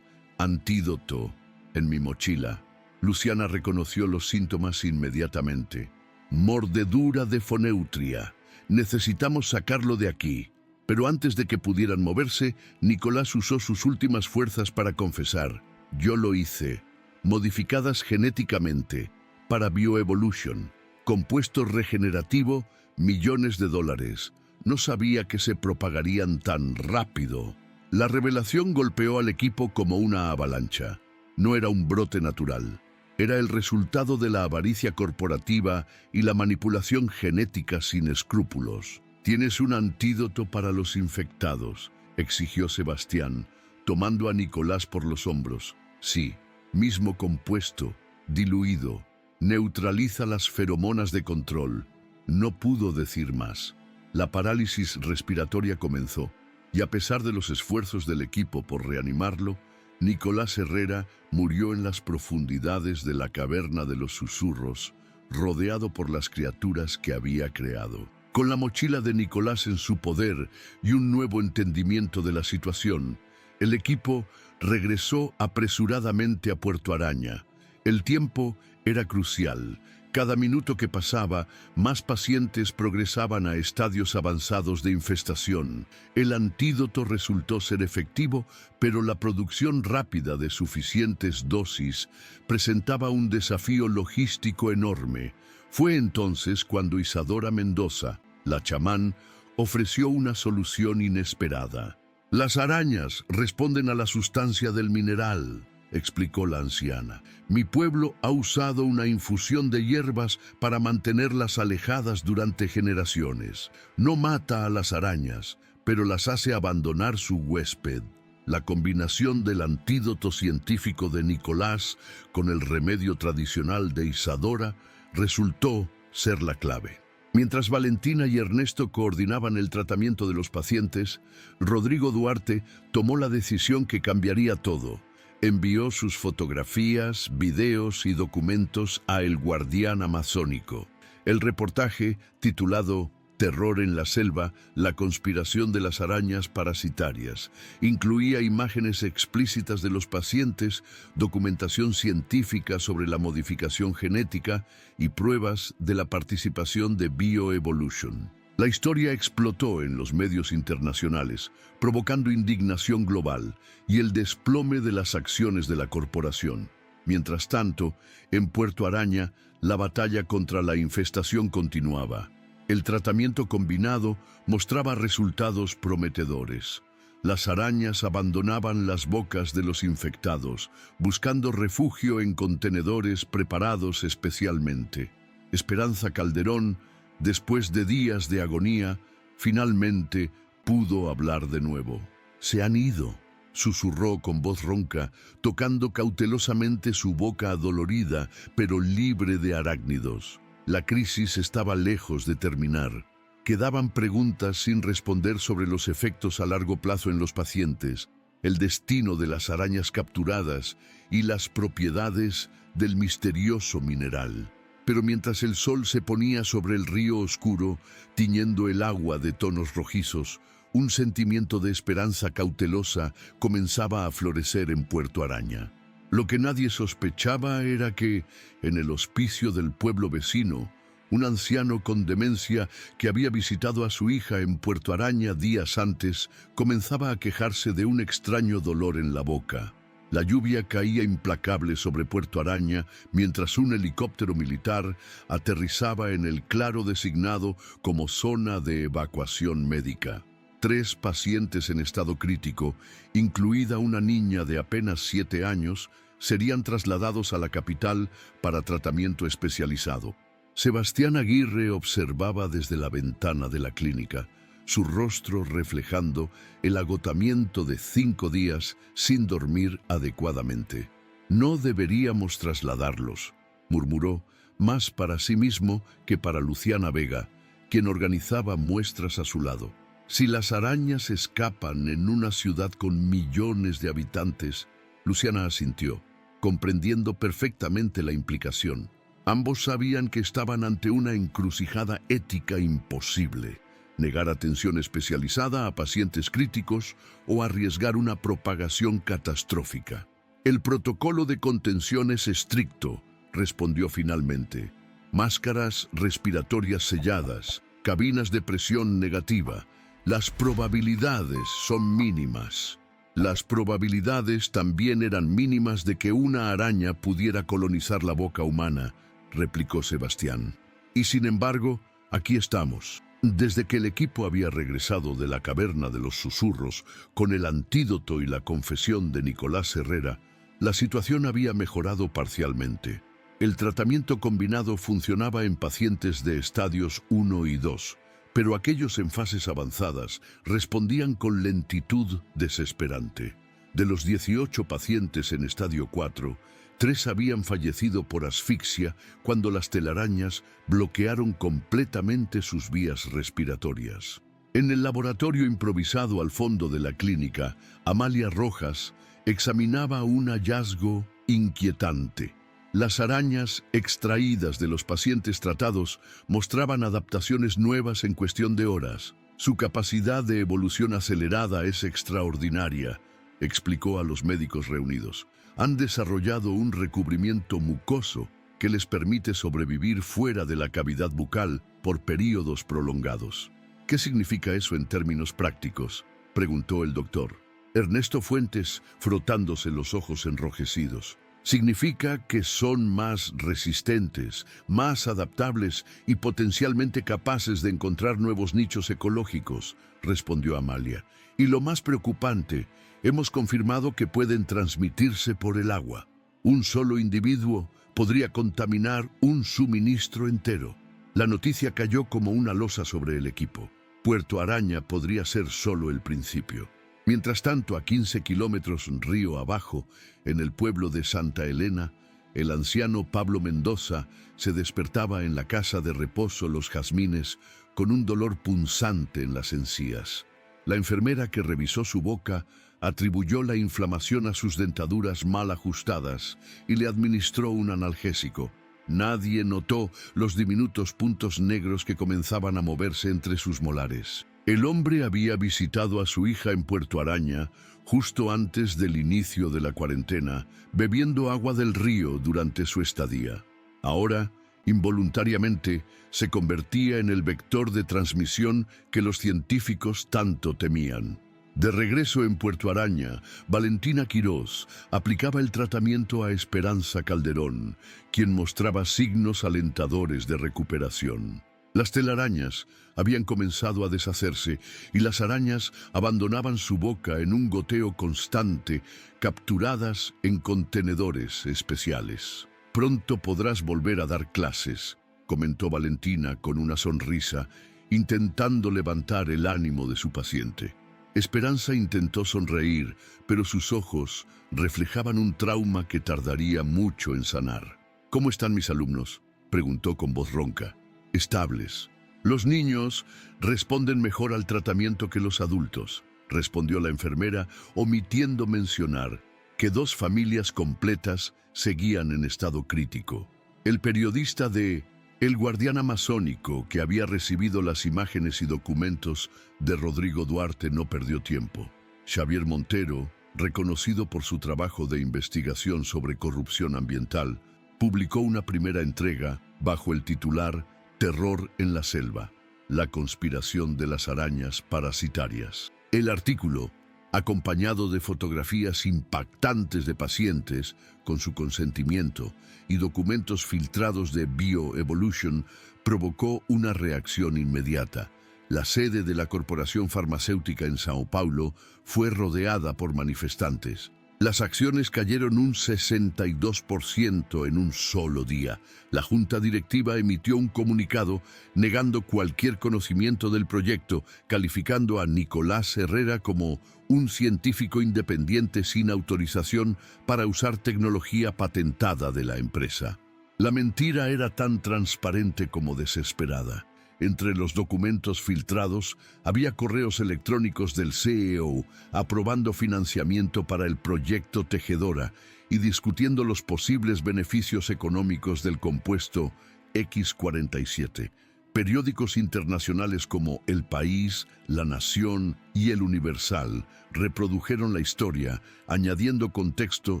«Antídoto en mi mochila». Luciana reconoció los síntomas inmediatamente. «Mordedura de foneutria. Necesitamos sacarlo de aquí». Pero antes de que pudieran moverse, Nicolás usó sus últimas fuerzas para confesar. «Yo lo hice. Modificadas genéticamente. Para Bioevolution. Compuesto regenerativo, millones de dólares. No sabía que se propagarían tan rápido». La revelación golpeó al equipo como una avalancha. No era un brote natural. Era el resultado de la avaricia corporativa y la manipulación genética sin escrúpulos. «Tienes un antídoto para los infectados», exigió Sebastián, tomando a Nicolás por los hombros. «Sí, mismo compuesto, diluido. Neutraliza las feromonas de control». No pudo decir más. La parálisis respiratoria comenzó, y a pesar de los esfuerzos del equipo por reanimarlo, Nicolás Herrera murió en las profundidades de la caverna de los susurros, rodeado por las criaturas que había creado. Con la mochila de Nicolás en su poder y un nuevo entendimiento de la situación, el equipo regresó apresuradamente a Puerto Araña. El tiempo era crucial. Cada minuto que pasaba, más pacientes progresaban a estadios avanzados de infestación. El antídoto resultó ser efectivo, pero la producción rápida de suficientes dosis presentaba un desafío logístico enorme. Fue entonces cuando Isadora Mendoza, la chamán, ofreció una solución inesperada. «Las arañas responden a la sustancia del mineral», explicó la anciana. «Mi pueblo ha usado una infusión de hierbas para mantenerlas alejadas durante generaciones. No mata a las arañas, pero las hace abandonar su huésped». La combinación del antídoto científico de Nicolás con el remedio tradicional de Isadora resultó ser la clave. Mientras Valentina y Ernesto coordinaban el tratamiento de los pacientes, Rodrigo Duarte tomó la decisión que cambiaría todo. Envió sus fotografías, videos y documentos a El Guardián Amazónico. El reportaje, titulado «Terror en la selva, la conspiración de las arañas parasitarias», incluía imágenes explícitas de los pacientes, documentación científica sobre la modificación genética y pruebas de la participación de Bioevolution. La historia explotó en los medios internacionales, provocando indignación global y el desplome de las acciones de la corporación. Mientras tanto, en Puerto Araña, la batalla contra la infestación continuaba. El tratamiento combinado mostraba resultados prometedores. Las arañas abandonaban las bocas de los infectados, buscando refugio en contenedores preparados especialmente. Esperanza Calderón, después de días de agonía, finalmente pudo hablar de nuevo. «Se han ido», susurró con voz ronca, tocando cautelosamente su boca adolorida, pero libre de arácnidos. La crisis estaba lejos de terminar. Quedaban preguntas sin responder sobre los efectos a largo plazo en los pacientes, el destino de las arañas capturadas y las propiedades del misterioso mineral. pero mientras el sol se ponía sobre el río oscuro, tiñendo el agua de tonos rojizos, un sentimiento de esperanza cautelosa comenzaba a florecer en Puerto Araña. Lo que nadie sospechaba era que, en el hospicio del pueblo vecino, un anciano con demencia que había visitado a su hija en Puerto Araña días antes comenzaba a quejarse de un extraño dolor en la boca. La lluvia caía implacable sobre Puerto Araña mientras un helicóptero militar aterrizaba en el claro designado como zona de evacuación médica. 3 pacientes en estado crítico, incluida una niña de apenas 7 años, serían trasladados a la capital para tratamiento especializado. Sebastián Aguirre observaba desde la ventana de la clínica, su rostro reflejando el agotamiento de 5 días sin dormir adecuadamente. «No deberíamos trasladarlos», murmuró, más para sí mismo que para Luciana Vega, quien organizaba muestras a su lado. «Si las arañas escapan en una ciudad con millones de habitantes», Luciana asintió, comprendiendo perfectamente la implicación. Ambos sabían que estaban ante una encrucijada ética imposible: negar atención especializada a pacientes críticos o arriesgar una propagación catastrófica. «El protocolo de contención es estricto», respondió finalmente. «Máscaras respiratorias selladas, cabinas de presión negativa. Las probabilidades son mínimas». Las probabilidades también eran mínimas de que una araña pudiera colonizar la boca humana, replicó Sebastián. «Y sin embargo, aquí estamos». Desde que el equipo había regresado de la caverna de los susurros con el antídoto y la confesión de Nicolás Herrera, la situación había mejorado parcialmente. El tratamiento combinado funcionaba en pacientes de estadios 1 y 2, pero aquellos en fases avanzadas respondían con lentitud desesperante. De los 18 pacientes en estadio 4, 3 habían fallecido por asfixia cuando las telarañas bloquearon completamente sus vías respiratorias. En el laboratorio improvisado al fondo de la clínica, Amalia Rojas examinaba un hallazgo inquietante. Las arañas extraídas de los pacientes tratados mostraban adaptaciones nuevas en cuestión de horas. «Su capacidad de evolución acelerada es extraordinaria», explicó a los médicos reunidos. «Han desarrollado un recubrimiento mucoso que les permite sobrevivir fuera de la cavidad bucal por períodos prolongados». «¿Qué significa eso en términos prácticos?», preguntó el doctor. Ernesto Fuentes, frotándose los ojos enrojecidos. «Significa que son más resistentes, más adaptables y potencialmente capaces de encontrar nuevos nichos ecológicos», respondió Amalia. «Y lo más preocupante, hemos confirmado que pueden transmitirse por el agua. Un solo individuo podría contaminar un suministro entero». La noticia cayó como una losa sobre el equipo. Puerto Araña podría ser solo el principio. Mientras tanto, a 15 kilómetros río abajo, en el pueblo de Santa Elena, el anciano Pablo Mendoza se despertaba en la casa de reposo Los Jazmines con un dolor punzante en las encías. La enfermera que revisó su boca atribuyó la inflamación a sus dentaduras mal ajustadas y le administró un analgésico. Nadie notó los diminutos puntos negros que comenzaban a moverse entre sus molares. El hombre había visitado a su hija en Puerto Araña justo antes del inicio de la cuarentena, bebiendo agua del río durante su estadía. Ahora, involuntariamente, se convertía en el vector de transmisión que los científicos tanto temían. De regreso en Puerto Araña, Valentina Quirós aplicaba el tratamiento a Esperanza Calderón, quien mostraba signos alentadores de recuperación. Las telarañas habían comenzado a deshacerse y las arañas abandonaban su boca en un goteo constante, capturadas en contenedores especiales. «Pronto podrás volver a dar clases», comentó Valentina con una sonrisa, intentando levantar el ánimo de su paciente. Esperanza intentó sonreír, pero sus ojos reflejaban un trauma que tardaría mucho en sanar. «¿Cómo están mis alumnos?», preguntó con voz ronca. «Estables. Los niños responden mejor al tratamiento que los adultos», respondió la enfermera, omitiendo mencionar que 2 familias completas seguían en estado crítico. El periodista de El Guardián Amazónico, que había recibido las imágenes y documentos de Rodrigo Duarte, no perdió tiempo. Xavier Montero, reconocido por su trabajo de investigación sobre corrupción ambiental, publicó una primera entrega bajo el titular Terror en la selva, la conspiración de las arañas parasitarias. El artículo, acompañado de fotografías impactantes de pacientes con su consentimiento y documentos filtrados de BioEvolution, provocó una reacción inmediata. La sede de la corporación farmacéutica en Sao Paulo fue rodeada por manifestantes. Las acciones cayeron un 62% en un solo día. La junta directiva emitió un comunicado negando cualquier conocimiento del proyecto, calificando a Nicolás Herrera como un científico independiente sin autorización para usar tecnología patentada de la empresa. La mentira era tan transparente como desesperada. Entre los documentos filtrados había correos electrónicos del CEO aprobando financiamiento para el proyecto Tejedora y discutiendo los posibles beneficios económicos del compuesto X47. Periódicos internacionales como El País, La Nación y El Universal reprodujeron la historia, añadiendo contexto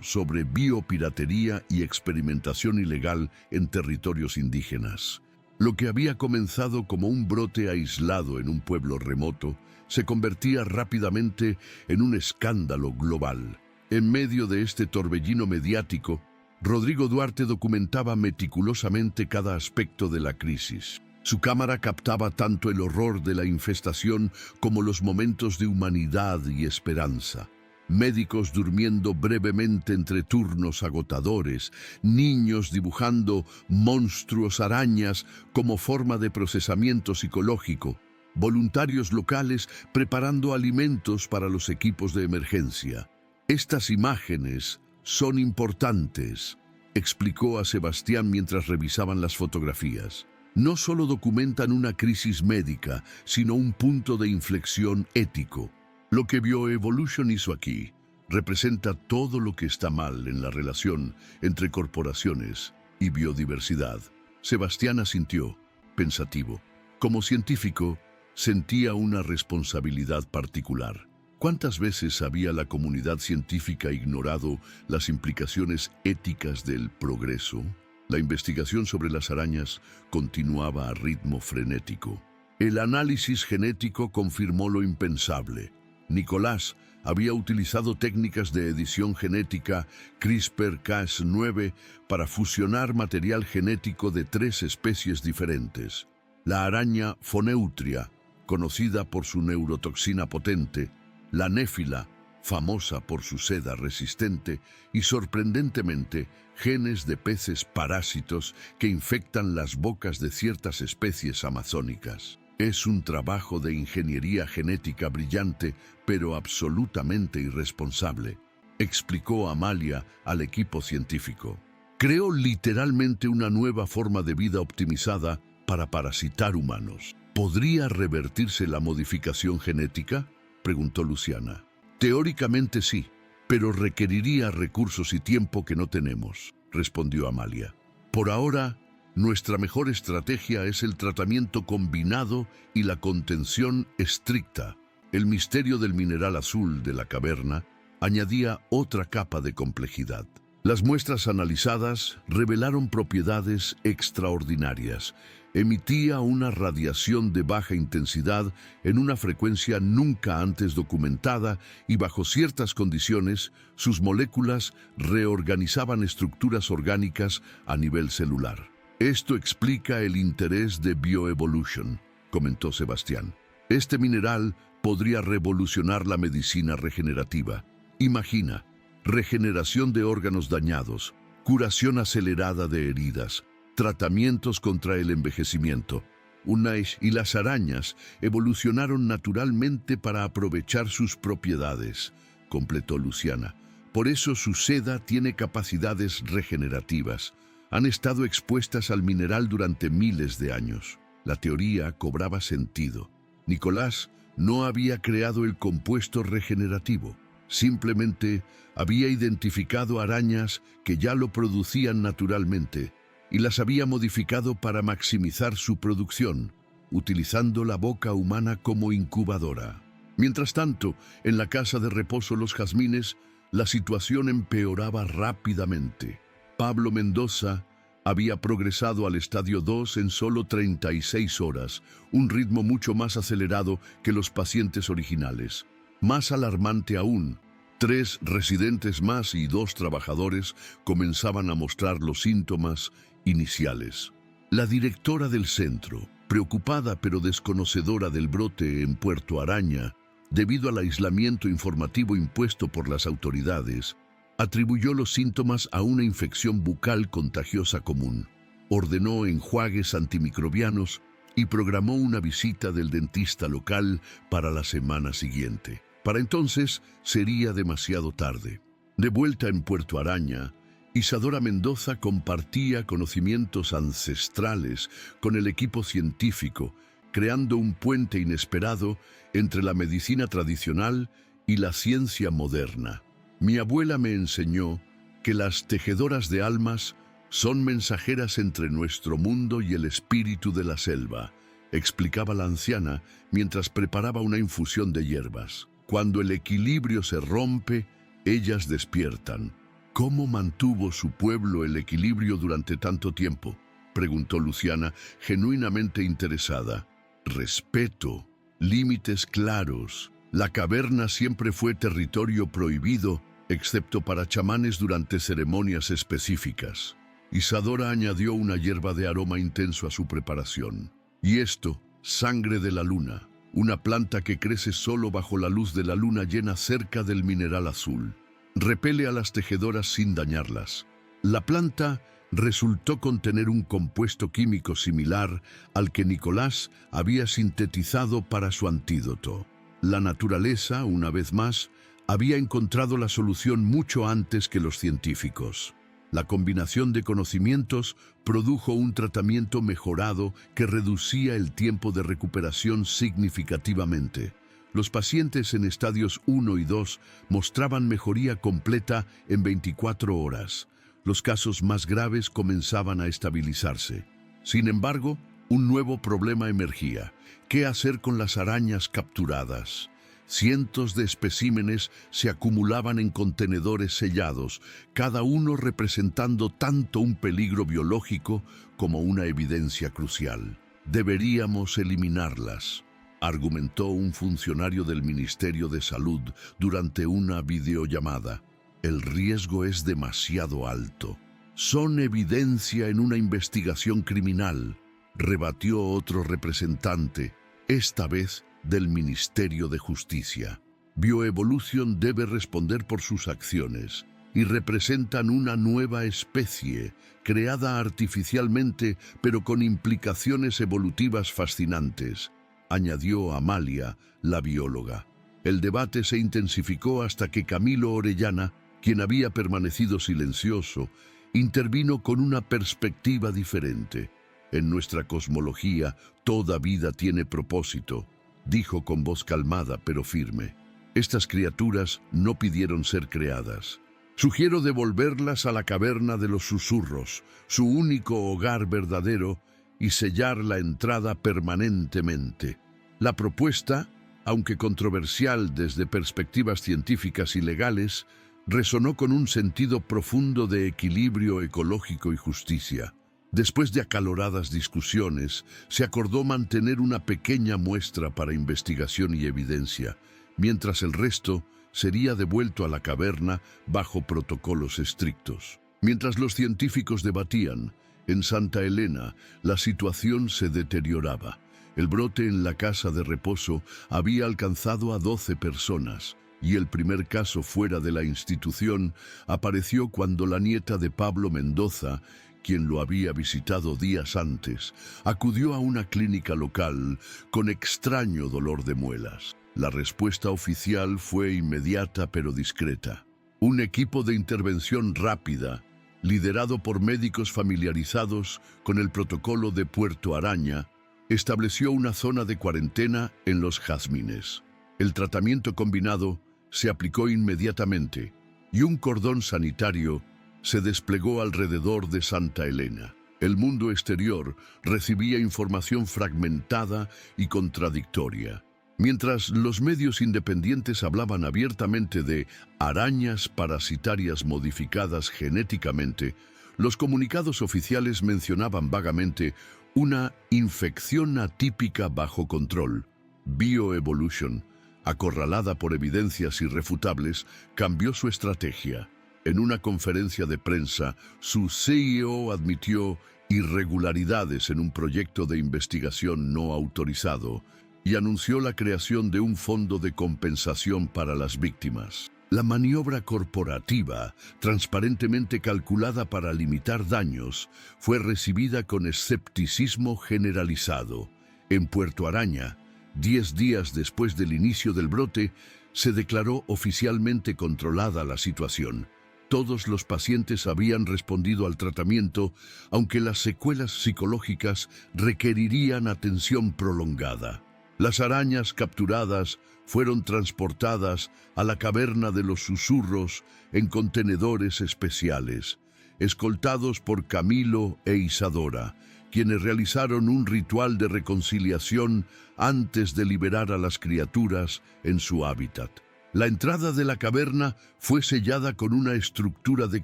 sobre biopiratería y experimentación ilegal en territorios indígenas. Lo que había comenzado como un brote aislado en un pueblo remoto se convertía rápidamente en un escándalo global. En medio de este torbellino mediático, Rodrigo Duarte documentaba meticulosamente cada aspecto de la crisis. Su cámara captaba tanto el horror de la infestación como los momentos de humanidad y esperanza. Médicos durmiendo brevemente entre turnos agotadores, niños dibujando monstruos arañas como forma de procesamiento psicológico, voluntarios locales preparando alimentos para los equipos de emergencia. Estas imágenes son importantes, explicó a Sebastián mientras revisaban las fotografías. No solo documentan una crisis médica, sino un punto de inflexión ético. Lo que BioEvolution hizo aquí representa todo lo que está mal en la relación entre corporaciones y biodiversidad. Sebastián asintió, pensativo. Como científico, sentía una responsabilidad particular. ¿Cuántas veces había la comunidad científica ignorado las implicaciones éticas del progreso? La investigación sobre las arañas continuaba a ritmo frenético. El análisis genético confirmó lo impensable. Nicolás había utilizado técnicas de edición genética CRISPR-Cas9 para fusionar material genético de 3 especies diferentes. La araña Foneutria, conocida por su neurotoxina potente, la néfila, famosa por su seda resistente, y sorprendentemente, genes de peces parásitos que infectan las bocas de ciertas especies amazónicas. Es un trabajo de ingeniería genética brillante, pero absolutamente irresponsable, explicó Amalia al equipo científico. Creó literalmente una nueva forma de vida optimizada para parasitar humanos. ¿Podría revertirse la modificación genética?, preguntó Luciana. Teóricamente sí, pero requeriría recursos y tiempo que no tenemos, respondió Amalia. Por ahora, nuestra mejor estrategia es el tratamiento combinado y la contención estricta. El misterio del mineral azul de la caverna añadía otra capa de complejidad. Las muestras analizadas revelaron propiedades extraordinarias. Emitía una radiación de baja intensidad en una frecuencia nunca antes documentada y bajo ciertas condiciones, sus moléculas reorganizaban estructuras orgánicas a nivel celular. Esto explica el interés de BioEvolution, comentó Sebastián. Este mineral podría revolucionar la medicina regenerativa. Imagina, regeneración de órganos dañados, curación acelerada de heridas, tratamientos contra el envejecimiento. Unaish y las arañas evolucionaron naturalmente para aprovechar sus propiedades, completó Luciana. Por eso su seda tiene capacidades regenerativas. Han estado expuestas al mineral durante miles de años. La teoría cobraba sentido. Nicolás no había creado el compuesto regenerativo. Simplemente había identificado arañas que ya lo producían naturalmente. y las había modificado para maximizar su producción, utilizando la boca humana como incubadora. Mientras tanto, en la casa de reposo Los Jazmines, la situación empeoraba rápidamente. Pablo Mendoza había progresado al estadio 2 en solo 36 horas, un ritmo mucho más acelerado que los pacientes originales. Más alarmante aún, 3 residentes más y 2 trabajadores comenzaban a mostrar los síntomas iniciales. La directora del centro, preocupada pero desconocedora del brote en Puerto Araña, debido al aislamiento informativo impuesto por las autoridades, atribuyó los síntomas a una infección bucal contagiosa común, ordenó enjuagues antimicrobianos y programó una visita del dentista local para la semana siguiente. Para entonces sería demasiado tarde. De vuelta en Puerto Araña, Isadora Mendoza compartía conocimientos ancestrales con el equipo científico, creando un puente inesperado entre la medicina tradicional y la ciencia moderna. Mi abuela me enseñó que las tejedoras de almas son mensajeras entre nuestro mundo y el espíritu de la selva, explicaba la anciana mientras preparaba una infusión de hierbas. Cuando el equilibrio se rompe, ellas despiertan. ¿Cómo mantuvo su pueblo el equilibrio durante tanto tiempo?, preguntó Luciana, genuinamente interesada. Respeto, límites claros. La caverna siempre fue territorio prohibido, excepto para chamanes durante ceremonias específicas. Isadora añadió una hierba de aroma intenso a su preparación. Y esto, sangre de la luna, una planta que crece solo bajo la luz de la luna llena cerca del mineral azul. Repele a las tejedoras sin dañarlas. La planta resultó contener un compuesto químico similar al que Nicolás había sintetizado para su antídoto. La naturaleza, una vez más, había encontrado la solución mucho antes que los científicos. La combinación de conocimientos produjo un tratamiento mejorado que reducía el tiempo de recuperación significativamente. Los pacientes en estadios 1 y 2 mostraban mejoría completa en 24 horas. Los casos más graves comenzaban a estabilizarse. Sin embargo, un nuevo problema emergía. ¿Qué hacer con las arañas capturadas? Cientos de especímenes se acumulaban en contenedores sellados, cada uno representando tanto un peligro biológico como una evidencia crucial. Deberíamos eliminarlas, argumentó un funcionario del Ministerio de Salud durante una videollamada. El riesgo es demasiado alto. Son evidencia en una investigación criminal, rebatió otro representante, esta vez del Ministerio de Justicia. Bioevolution debe responder por sus acciones y representan una nueva especie, creada artificialmente pero con implicaciones evolutivas fascinantes, añadió Amalia, la bióloga. El debate se intensificó hasta que Camilo Orellana, quien había permanecido silencioso, intervino con una perspectiva diferente. En nuestra cosmología, toda vida tiene propósito, dijo con voz calmada pero firme. Estas criaturas no pidieron ser creadas. Sugiero devolverlas a la caverna de los susurros, su único hogar verdadero, y sellar la entrada permanentemente. La propuesta, aunque controversial desde perspectivas científicas y legales, resonó con un sentido profundo de equilibrio ecológico y justicia. Después de acaloradas discusiones, se acordó mantener una pequeña muestra para investigación y evidencia, mientras el resto sería devuelto a la caverna bajo protocolos estrictos. Mientras los científicos debatían, en Santa Elena la situación se deterioraba. El brote en la casa de reposo había alcanzado a 12 personas, y el primer caso fuera de la institución apareció cuando la nieta de Pablo Mendoza, quien lo había visitado días antes, acudió a una clínica local con extraño dolor de muelas. La respuesta oficial fue inmediata pero discreta. Un equipo de intervención rápida, liderado por médicos familiarizados con el protocolo de Puerto Araña, estableció una zona de cuarentena en Los Jazmines. El tratamiento combinado se aplicó inmediatamente y un cordón sanitario se desplegó alrededor de Santa Elena. El mundo exterior recibía información fragmentada y contradictoria. Mientras los medios independientes hablaban abiertamente de arañas parasitarias modificadas genéticamente, los comunicados oficiales mencionaban vagamente una infección atípica bajo control. Bioevolution, acorralada por evidencias irrefutables, cambió su estrategia. En una conferencia de prensa, su CEO admitió irregularidades en un proyecto de investigación no autorizado y anunció la creación de un fondo de compensación para las víctimas. La maniobra corporativa, transparentemente calculada para limitar daños, fue recibida con escepticismo generalizado. En Puerto Araña, 10 días después del inicio del brote, se declaró oficialmente controlada la situación. Todos los pacientes habían respondido al tratamiento, aunque las secuelas psicológicas requerirían atención prolongada. Las arañas capturadas fueron transportadas a la caverna de los susurros en contenedores especiales, escoltados por Camilo e Isadora, quienes realizaron un ritual de reconciliación antes de liberar a las criaturas en su hábitat. La entrada de la caverna fue sellada con una estructura de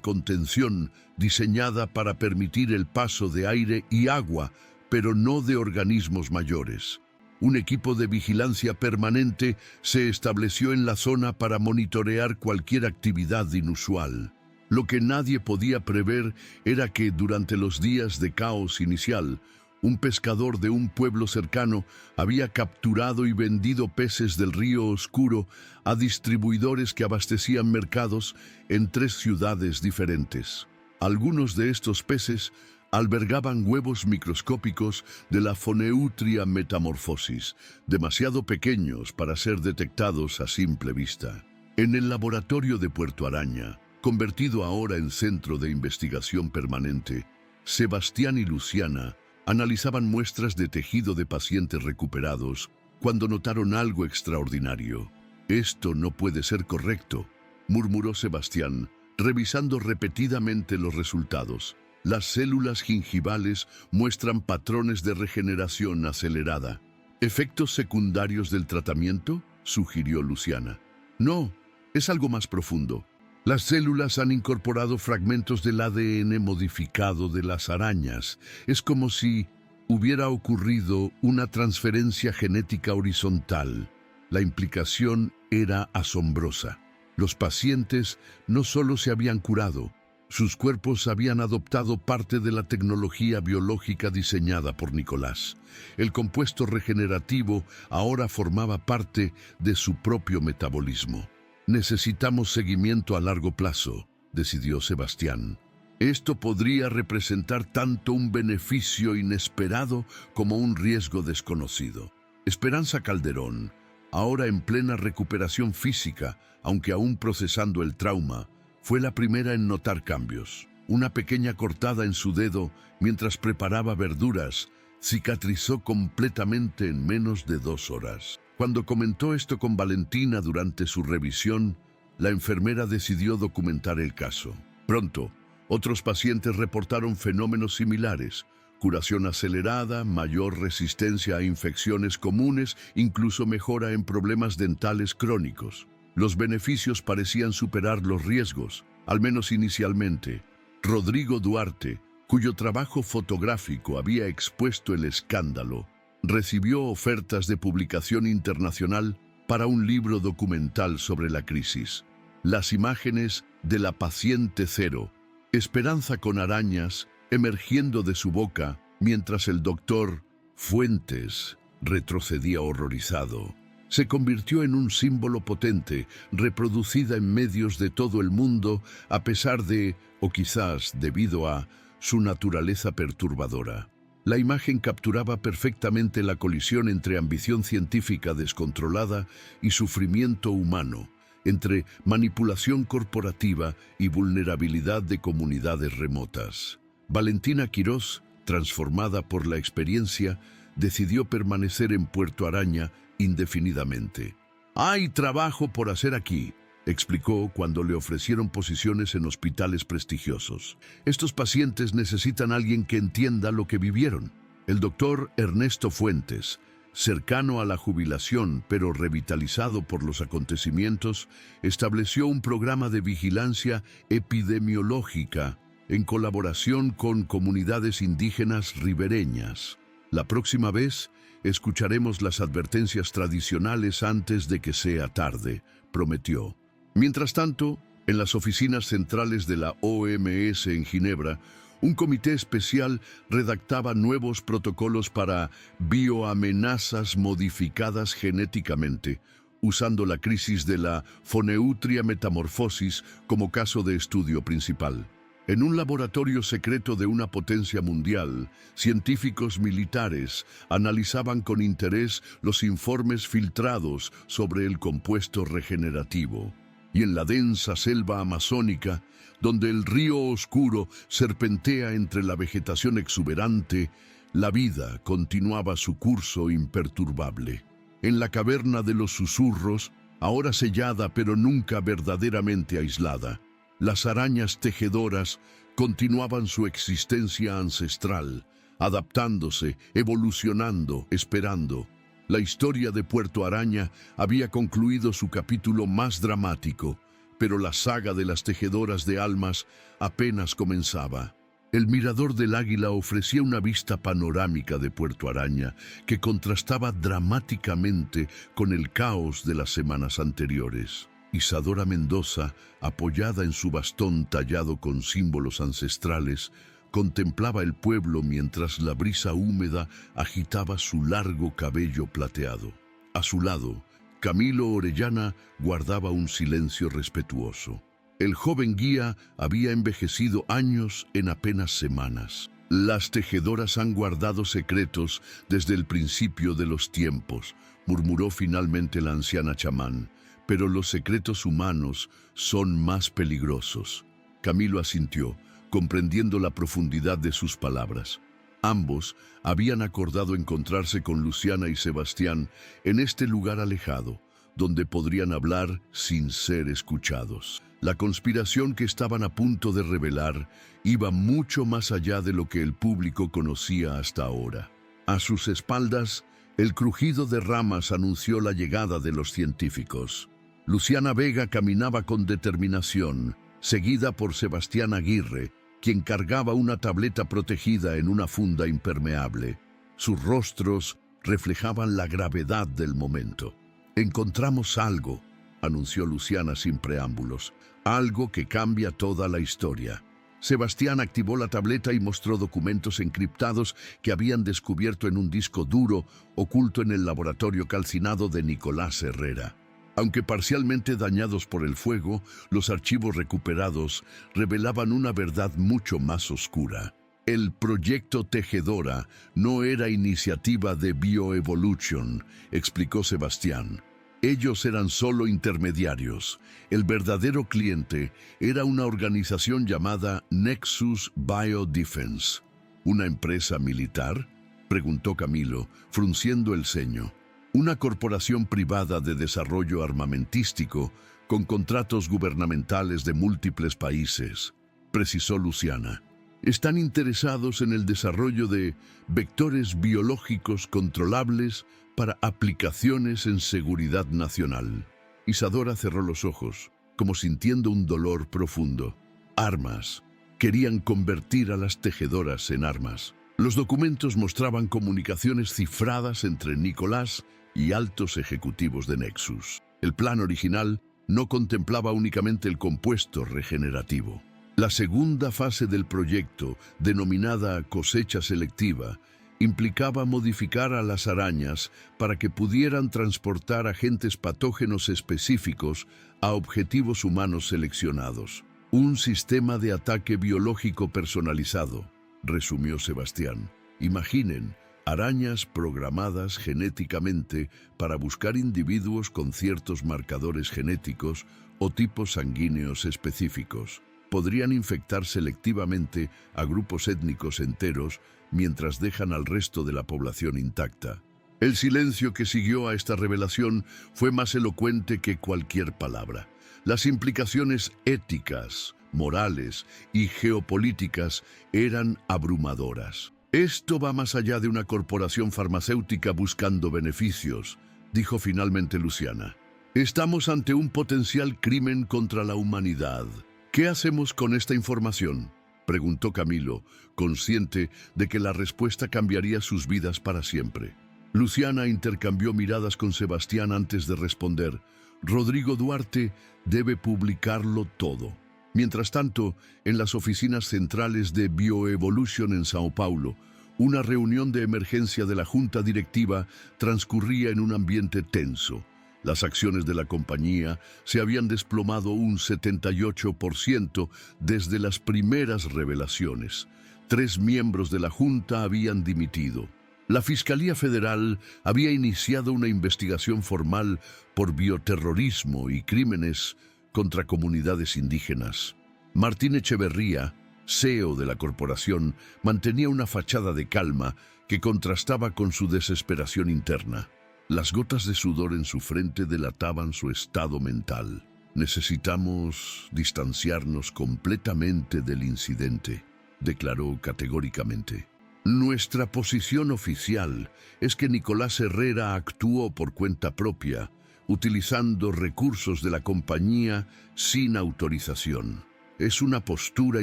contención diseñada para permitir el paso de aire y agua, pero no de organismos mayores. Un equipo de vigilancia permanente se estableció en la zona para monitorear cualquier actividad inusual. Lo que nadie podía prever era que durante los días de caos inicial, un pescador de un pueblo cercano había capturado y vendido peces del río Oscuro a distribuidores que abastecían mercados en 3 ciudades diferentes. Algunos de estos peces albergaban huevos microscópicos de la Phoneutria metamorphosis, demasiado pequeños para ser detectados a simple vista. En el laboratorio de Puerto Araña, convertido ahora en centro de investigación permanente, Sebastián y Luciana analizaban muestras de tejido de pacientes recuperados cuando notaron algo extraordinario. «Esto no puede ser correcto», murmuró Sebastián, revisando repetidamente los resultados. Las células gingivales muestran patrones de regeneración acelerada. ¿Efectos secundarios del tratamiento?, sugirió Luciana. No, es algo más profundo. Las células han incorporado fragmentos del ADN modificado de las arañas. Es como si hubiera ocurrido una transferencia genética horizontal. La implicación era asombrosa. Los pacientes no solo se habían curado, sus cuerpos habían adoptado parte de la tecnología biológica diseñada por Nicolás. El compuesto regenerativo ahora formaba parte de su propio metabolismo. Necesitamos seguimiento a largo plazo, decidió Sebastián. Esto podría representar tanto un beneficio inesperado como un riesgo desconocido. Esperanza Calderón, ahora en plena recuperación física, aunque aún procesando el trauma, fue la primera en notar cambios. Una pequeña cortada en su dedo mientras preparaba verduras cicatrizó completamente en menos de 2 horas. Cuando comentó esto con Valentina durante su revisión, la enfermera decidió documentar el caso. Pronto, otros pacientes reportaron fenómenos similares: curación acelerada, mayor resistencia a infecciones comunes, incluso mejora en problemas dentales crónicos. Los beneficios parecían superar los riesgos, al menos inicialmente. Rodrigo Duarte, cuyo trabajo fotográfico había expuesto el escándalo, recibió ofertas de publicación internacional para un libro documental sobre la crisis. Las imágenes de la paciente cero, Esperanza con arañas, emergiendo de su boca, mientras el doctor Fuentes retrocedía horrorizado, se convirtió en un símbolo potente, reproducida en medios de todo el mundo, a pesar de, o quizás debido a, su naturaleza perturbadora. La imagen capturaba perfectamente la colisión entre ambición científica descontrolada y sufrimiento humano, entre manipulación corporativa y vulnerabilidad de comunidades remotas. Valentina Quirós, transformada por la experiencia, decidió permanecer en Puerto Araña indefinidamente. «Hay trabajo por hacer aquí», explicó cuando le ofrecieron posiciones en hospitales prestigiosos. Estos pacientes necesitan a alguien que entienda lo que vivieron. El doctor Ernesto Fuentes, cercano a la jubilación pero revitalizado por los acontecimientos, estableció un programa de vigilancia epidemiológica en colaboración con comunidades indígenas ribereñas. La próxima vez escucharemos las advertencias tradicionales antes de que sea tarde, prometió. Mientras tanto, en las oficinas centrales de la OMS en Ginebra, un comité especial redactaba nuevos protocolos para bioamenazas modificadas genéticamente, usando la crisis de la Foneutria metamorfosis como caso de estudio principal. En un laboratorio secreto de una potencia mundial, científicos militares analizaban con interés los informes filtrados sobre el compuesto regenerativo. Y en la densa selva amazónica, donde el río oscuro serpentea entre la vegetación exuberante, la vida continuaba su curso imperturbable. En la caverna de los susurros, ahora sellada pero nunca verdaderamente aislada, las arañas tejedoras continuaban su existencia ancestral, adaptándose, evolucionando, esperando. La historia de Puerto Araña había concluido su capítulo más dramático, pero la saga de las tejedoras de almas apenas comenzaba. El mirador del Águila ofrecía una vista panorámica de Puerto Araña que contrastaba dramáticamente con el caos de las semanas anteriores. Isadora Mendoza, apoyada en su bastón tallado con símbolos ancestrales, contemplaba el pueblo mientras la brisa húmeda agitaba su largo cabello plateado. A su lado, Camilo Orellana guardaba un silencio respetuoso. El joven guía había envejecido años en apenas semanas. Las tejedoras han guardado secretos desde el principio de los tiempos, murmuró finalmente la anciana chamán. Pero los secretos humanos son más peligrosos. Camilo asintió, comprendiendo la profundidad de sus palabras. Ambos habían acordado encontrarse con Luciana y Sebastián en este lugar alejado, donde podrían hablar sin ser escuchados. La conspiración que estaban a punto de revelar iba mucho más allá de lo que el público conocía hasta ahora. A sus espaldas, el crujido de ramas anunció la llegada de los científicos. Luciana Vega caminaba con determinación, seguida por Sebastián Aguirre, quien cargaba una tableta protegida en una funda impermeable. Sus rostros reflejaban la gravedad del momento. «Encontramos algo», anunció Luciana sin preámbulos, «algo que cambia toda la historia». Sebastián activó la tableta y mostró documentos encriptados que habían descubierto en un disco duro oculto en el laboratorio calcinado de Nicolás Herrera. Aunque parcialmente dañados por el fuego, los archivos recuperados revelaban una verdad mucho más oscura. El proyecto Tejedora no era iniciativa de Bioevolution, explicó Sebastián. Ellos eran solo intermediarios. El verdadero cliente era una organización llamada Nexus Biodefense. ¿Una empresa militar?, preguntó Camilo, frunciendo el ceño. Una corporación privada de desarrollo armamentístico con contratos gubernamentales de múltiples países, precisó Luciana. Están interesados en el desarrollo de vectores biológicos controlables para aplicaciones en seguridad nacional. Isadora cerró los ojos, como sintiendo un dolor profundo. Armas. Querían convertir a las tejedoras en armas. Los documentos mostraban comunicaciones cifradas entre Nicolás y altos ejecutivos de Nexus. El plan original no contemplaba únicamente el compuesto regenerativo. La segunda fase del proyecto, denominada cosecha selectiva, implicaba modificar a las arañas para que pudieran transportar agentes patógenos específicos a objetivos humanos seleccionados. Un sistema de ataque biológico personalizado, resumió Sebastián. Imaginen, arañas programadas genéticamente para buscar individuos con ciertos marcadores genéticos o tipos sanguíneos específicos. Podrían infectar selectivamente a grupos étnicos enteros mientras dejan al resto de la población intacta. El silencio que siguió a esta revelación fue más elocuente que cualquier palabra. Las implicaciones éticas, morales y geopolíticas eran abrumadoras. Esto va más allá de una corporación farmacéutica buscando beneficios, dijo finalmente Luciana. Estamos ante un potencial crimen contra la humanidad. ¿Qué hacemos con esta información?, preguntó Camilo, consciente de que la respuesta cambiaría sus vidas para siempre. Luciana intercambió miradas con Sebastián antes de responder. Rodrigo Duarte debe publicarlo todo. Mientras tanto, en las oficinas centrales de Bioevolution en Sao Paulo, una reunión de emergencia de la junta directiva transcurría en un ambiente tenso. Las acciones de la compañía se habían desplomado un 78% desde las primeras revelaciones. 3 miembros de la junta habían dimitido. La Fiscalía Federal había iniciado una investigación formal por bioterrorismo y crímenes contra comunidades indígenas. Martín Echeverría, CEO de la corporación, mantenía una fachada de calma que contrastaba con su desesperación interna. Las gotas de sudor en su frente delataban su estado mental. Necesitamos distanciarnos completamente del incidente, declaró categóricamente. Nuestra posición oficial es que Nicolás Herrera actuó por cuenta propia, utilizando recursos de la compañía sin autorización. Es una postura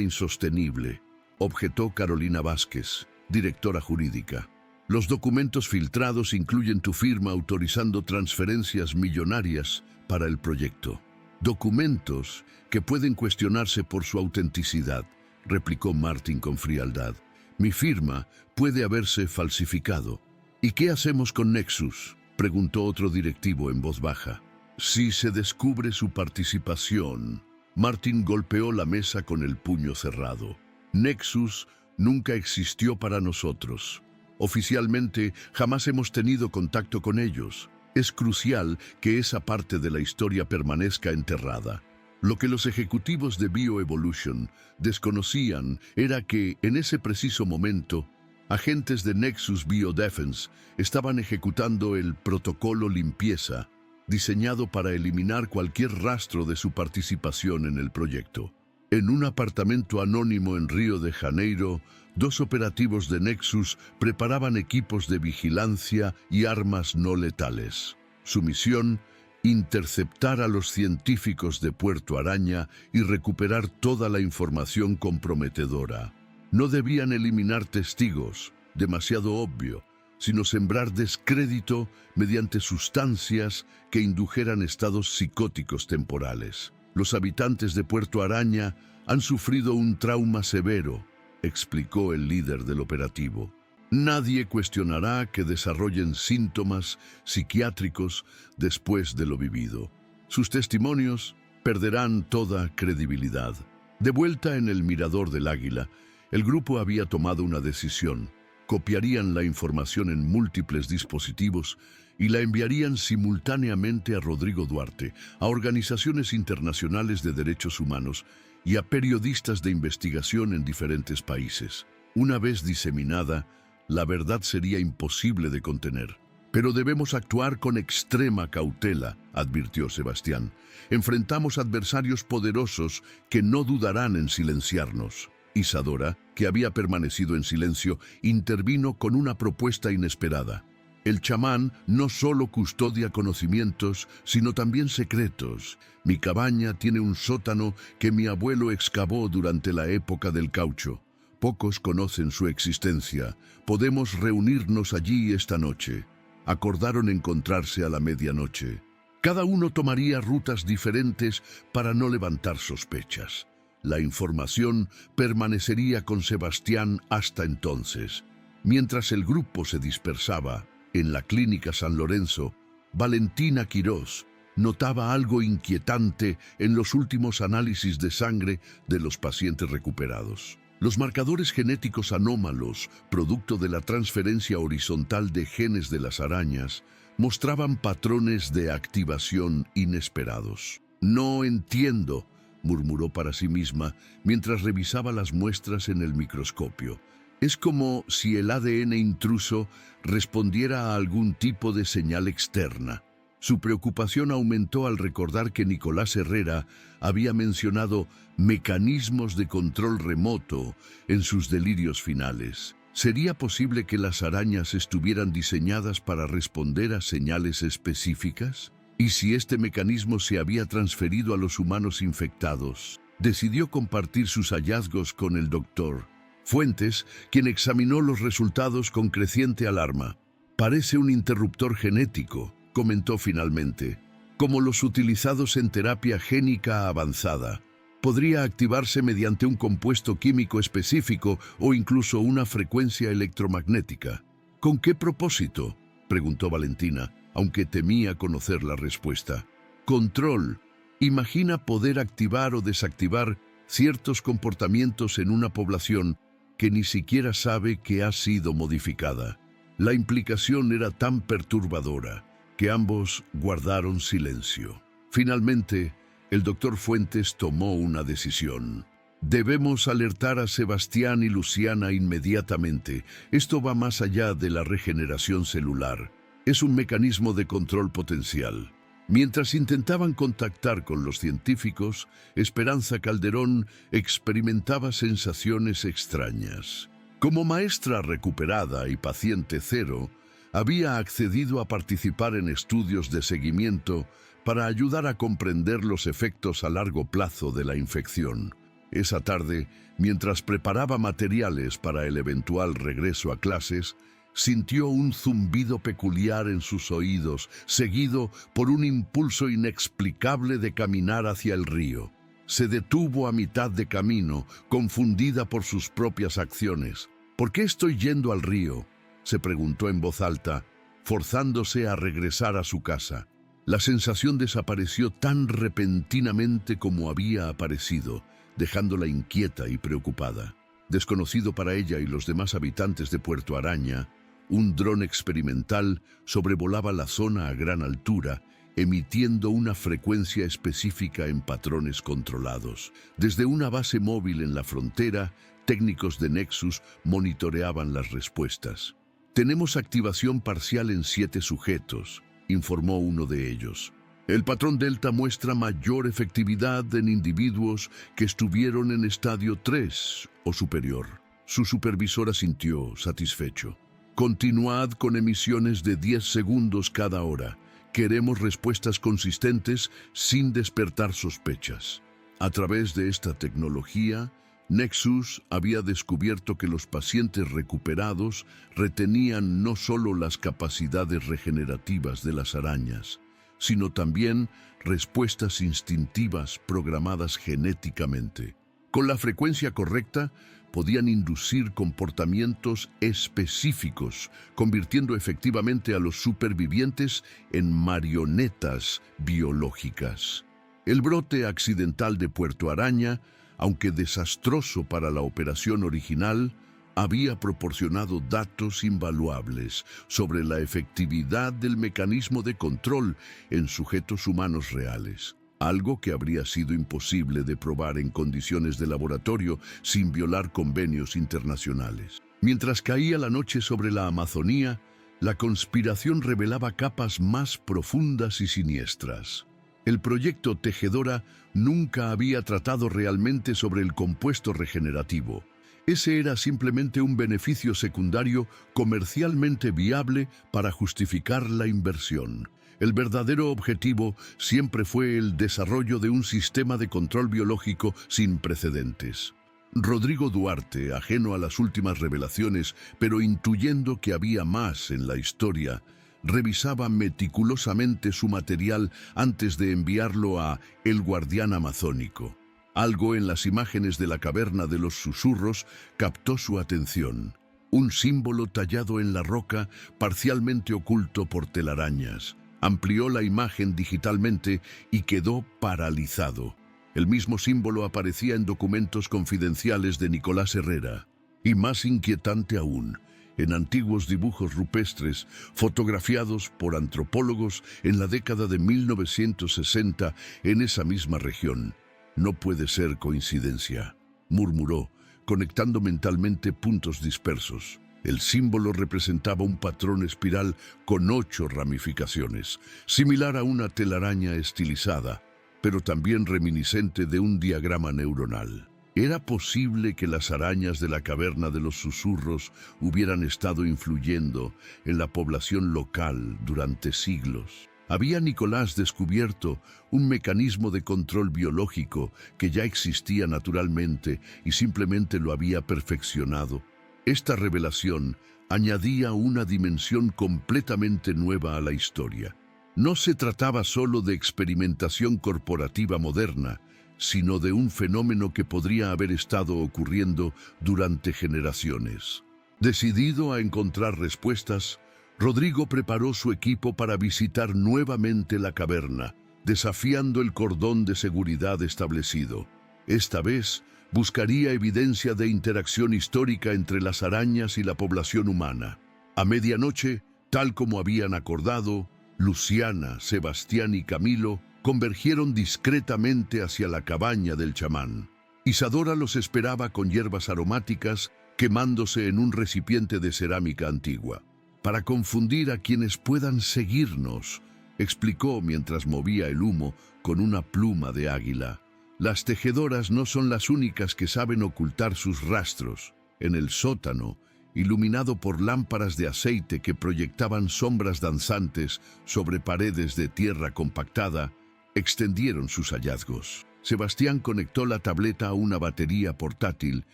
insostenible, objetó Carolina Vázquez, directora jurídica. Los documentos filtrados incluyen tu firma autorizando transferencias millonarias para el proyecto. Documentos que pueden cuestionarse por su autenticidad, replicó Martín con frialdad. Mi firma puede haberse falsificado. ¿Y qué hacemos con Nexus?, preguntó otro directivo en voz baja. Si se descubre su participación, Martín golpeó la mesa con el puño cerrado. Nexus nunca existió para nosotros. Oficialmente, jamás hemos tenido contacto con ellos. Es crucial que esa parte de la historia permanezca enterrada. Lo que los ejecutivos de Bioevolution desconocían era que, en ese preciso momento, agentes de Nexus Biodefense estaban ejecutando el protocolo limpieza, diseñado para eliminar cualquier rastro de su participación en el proyecto. En un apartamento anónimo en Río de Janeiro, 2 operativos de Nexus preparaban equipos de vigilancia y armas no letales. Su misión: interceptar a los científicos de Puerto Araña y recuperar toda la información comprometedora. No debían eliminar testigos, demasiado obvio, sino sembrar descrédito mediante sustancias que indujeran estados psicóticos temporales. Los habitantes de Puerto Araña han sufrido un trauma severo, explicó el líder del operativo. Nadie cuestionará que desarrollen síntomas psiquiátricos después de lo vivido. Sus testimonios perderán toda credibilidad. De vuelta en el Mirador del Águila, el grupo había tomado una decisión. Copiarían la información en múltiples dispositivos y la enviarían simultáneamente a Rodrigo Duarte, a organizaciones internacionales de derechos humanos y a periodistas de investigación en diferentes países. Una vez diseminada, la verdad sería imposible de contener. Pero debemos actuar con extrema cautela, advirtió Sebastián. Enfrentamos adversarios poderosos que no dudarán en silenciarnos. Isadora, que había permanecido en silencio, intervino con una propuesta inesperada. El chamán no solo custodia conocimientos, sino también secretos. Mi cabaña tiene un sótano que mi abuelo excavó durante la época del caucho. Pocos conocen su existencia. Podemos reunirnos allí esta noche. Acordaron encontrarse a la medianoche. Cada uno tomaría rutas diferentes para no levantar sospechas. La información permanecería con Sebastián hasta entonces. Mientras el grupo se dispersaba, en la clínica San Lorenzo, Valentina Quirós notaba algo inquietante en los últimos análisis de sangre de los pacientes recuperados. Los marcadores genéticos anómalos, producto de la transferencia horizontal de genes de las arañas, mostraban patrones de activación inesperados. No entiendo, murmuró para sí misma mientras revisaba las muestras en el microscopio. Es como si el ADN intruso respondiera a algún tipo de señal externa. Su preocupación aumentó al recordar que Nicolás Herrera había mencionado mecanismos de control remoto en sus delirios finales. ¿Sería posible que las arañas estuvieran diseñadas para responder a señales específicas? ¿Y si este mecanismo se había transferido a los humanos infectados? Decidió compartir sus hallazgos con el doctor Fuentes, quien examinó los resultados con creciente alarma. «Parece un interruptor genético», comentó finalmente, «como los utilizados en terapia génica avanzada. Podría activarse mediante un compuesto químico específico o incluso una frecuencia electromagnética». «¿Con qué propósito?», preguntó Valentina, aunque temía conocer la respuesta. «Control. Imagina poder activar o desactivar ciertos comportamientos en una población que ni siquiera sabe que ha sido modificada». La implicación era tan perturbadora que ambos guardaron silencio. Finalmente, el doctor Fuentes tomó una decisión. «Debemos alertar a Sebastián y Luciana inmediatamente. Esto va más allá de la regeneración celular. Es un mecanismo de control potencial». Mientras intentaban contactar con los científicos, Esperanza Calderón experimentaba sensaciones extrañas. Como maestra recuperada y paciente cero, había accedido a participar en estudios de seguimiento para ayudar a comprender los efectos a largo plazo de la infección. Esa tarde, mientras preparaba materiales para el eventual regreso a clases, sintió un zumbido peculiar en sus oídos, seguido por un impulso inexplicable de caminar hacia el río. Se detuvo a mitad de camino, confundida por sus propias acciones. «¿Por qué estoy yendo al río?», se preguntó en voz alta, forzándose a regresar a su casa. La sensación desapareció tan repentinamente como había aparecido, dejándola inquieta y preocupada. Desconocido para ella y los demás habitantes de Puerto Araña, un dron experimental sobrevolaba la zona a gran altura, emitiendo una frecuencia específica en patrones controlados. Desde una base móvil en la frontera, técnicos de Nexus monitoreaban las respuestas. «Tenemos activación parcial en 7 sujetos», informó uno de ellos. «El patrón Delta muestra mayor efectividad en individuos que estuvieron en estadio 3 o superior». Su supervisor asintió, satisfecho. «Continuad con emisiones de 10 segundos cada hora. Queremos respuestas consistentes sin despertar sospechas». A través de esta tecnología, Nexus había descubierto que los pacientes recuperados retenían no solo las capacidades regenerativas de las arañas, sino también respuestas instintivas programadas genéticamente. Con la frecuencia correcta, podían inducir comportamientos específicos, convirtiendo efectivamente a los supervivientes en marionetas biológicas. El brote accidental de Puerto Araña, aunque desastroso para la operación original, había proporcionado datos invaluables sobre la efectividad del mecanismo de control en sujetos humanos reales, algo que habría sido imposible de probar en condiciones de laboratorio sin violar convenios internacionales. Mientras caía la noche sobre la Amazonía, la conspiración revelaba capas más profundas y siniestras. El proyecto Tejedora nunca había tratado realmente sobre el compuesto regenerativo. Ese era simplemente un beneficio secundario comercialmente viable para justificar la inversión. El verdadero objetivo siempre fue el desarrollo de un sistema de control biológico sin precedentes. Rodrigo Duarte, ajeno a las últimas revelaciones, pero intuyendo que había más en la historia, revisaba meticulosamente su material antes de enviarlo a El Guardián Amazónico. Algo en las imágenes de la caverna de los susurros captó su atención. Un símbolo tallado en la roca, parcialmente oculto por telarañas. Amplió la imagen digitalmente y quedó paralizado. El mismo símbolo aparecía en documentos confidenciales de Nicolás Herrera. Y más inquietante aún, en antiguos dibujos rupestres fotografiados por antropólogos en la década de 1960 en esa misma región. «No puede ser coincidencia», murmuró, conectando mentalmente puntos dispersos. El símbolo representaba un patrón espiral con 8 ramificaciones, similar a una telaraña estilizada, pero también reminiscente de un diagrama neuronal. ¿Era posible que las arañas de la caverna de los susurros hubieran estado influyendo en la población local durante siglos? ¿Había Nicolás descubierto un mecanismo de control biológico que ya existía naturalmente y simplemente lo había perfeccionado? Esta revelación añadía una dimensión completamente nueva a la historia. No se trataba solo de experimentación corporativa moderna, sino de un fenómeno que podría haber estado ocurriendo durante generaciones. Decidido a encontrar respuestas, Rodrigo preparó su equipo para visitar nuevamente la caverna, desafiando el cordón de seguridad establecido. Esta vez, buscaría evidencia de interacción histórica entre las arañas y la población humana. A medianoche, tal como habían acordado, Luciana, Sebastián y Camilo convergieron discretamente hacia la cabaña del chamán. Isadora los esperaba con hierbas aromáticas quemándose en un recipiente de cerámica antigua. «Para confundir a quienes puedan seguirnos», explicó mientras movía el humo con una pluma de águila. «Las tejedoras no son las únicas que saben ocultar sus rastros. En el sótano, iluminado por lámparas de aceite que proyectaban sombras danzantes sobre paredes de tierra compactada, extendieron sus hallazgos». Sebastián conectó la tableta a una batería portátil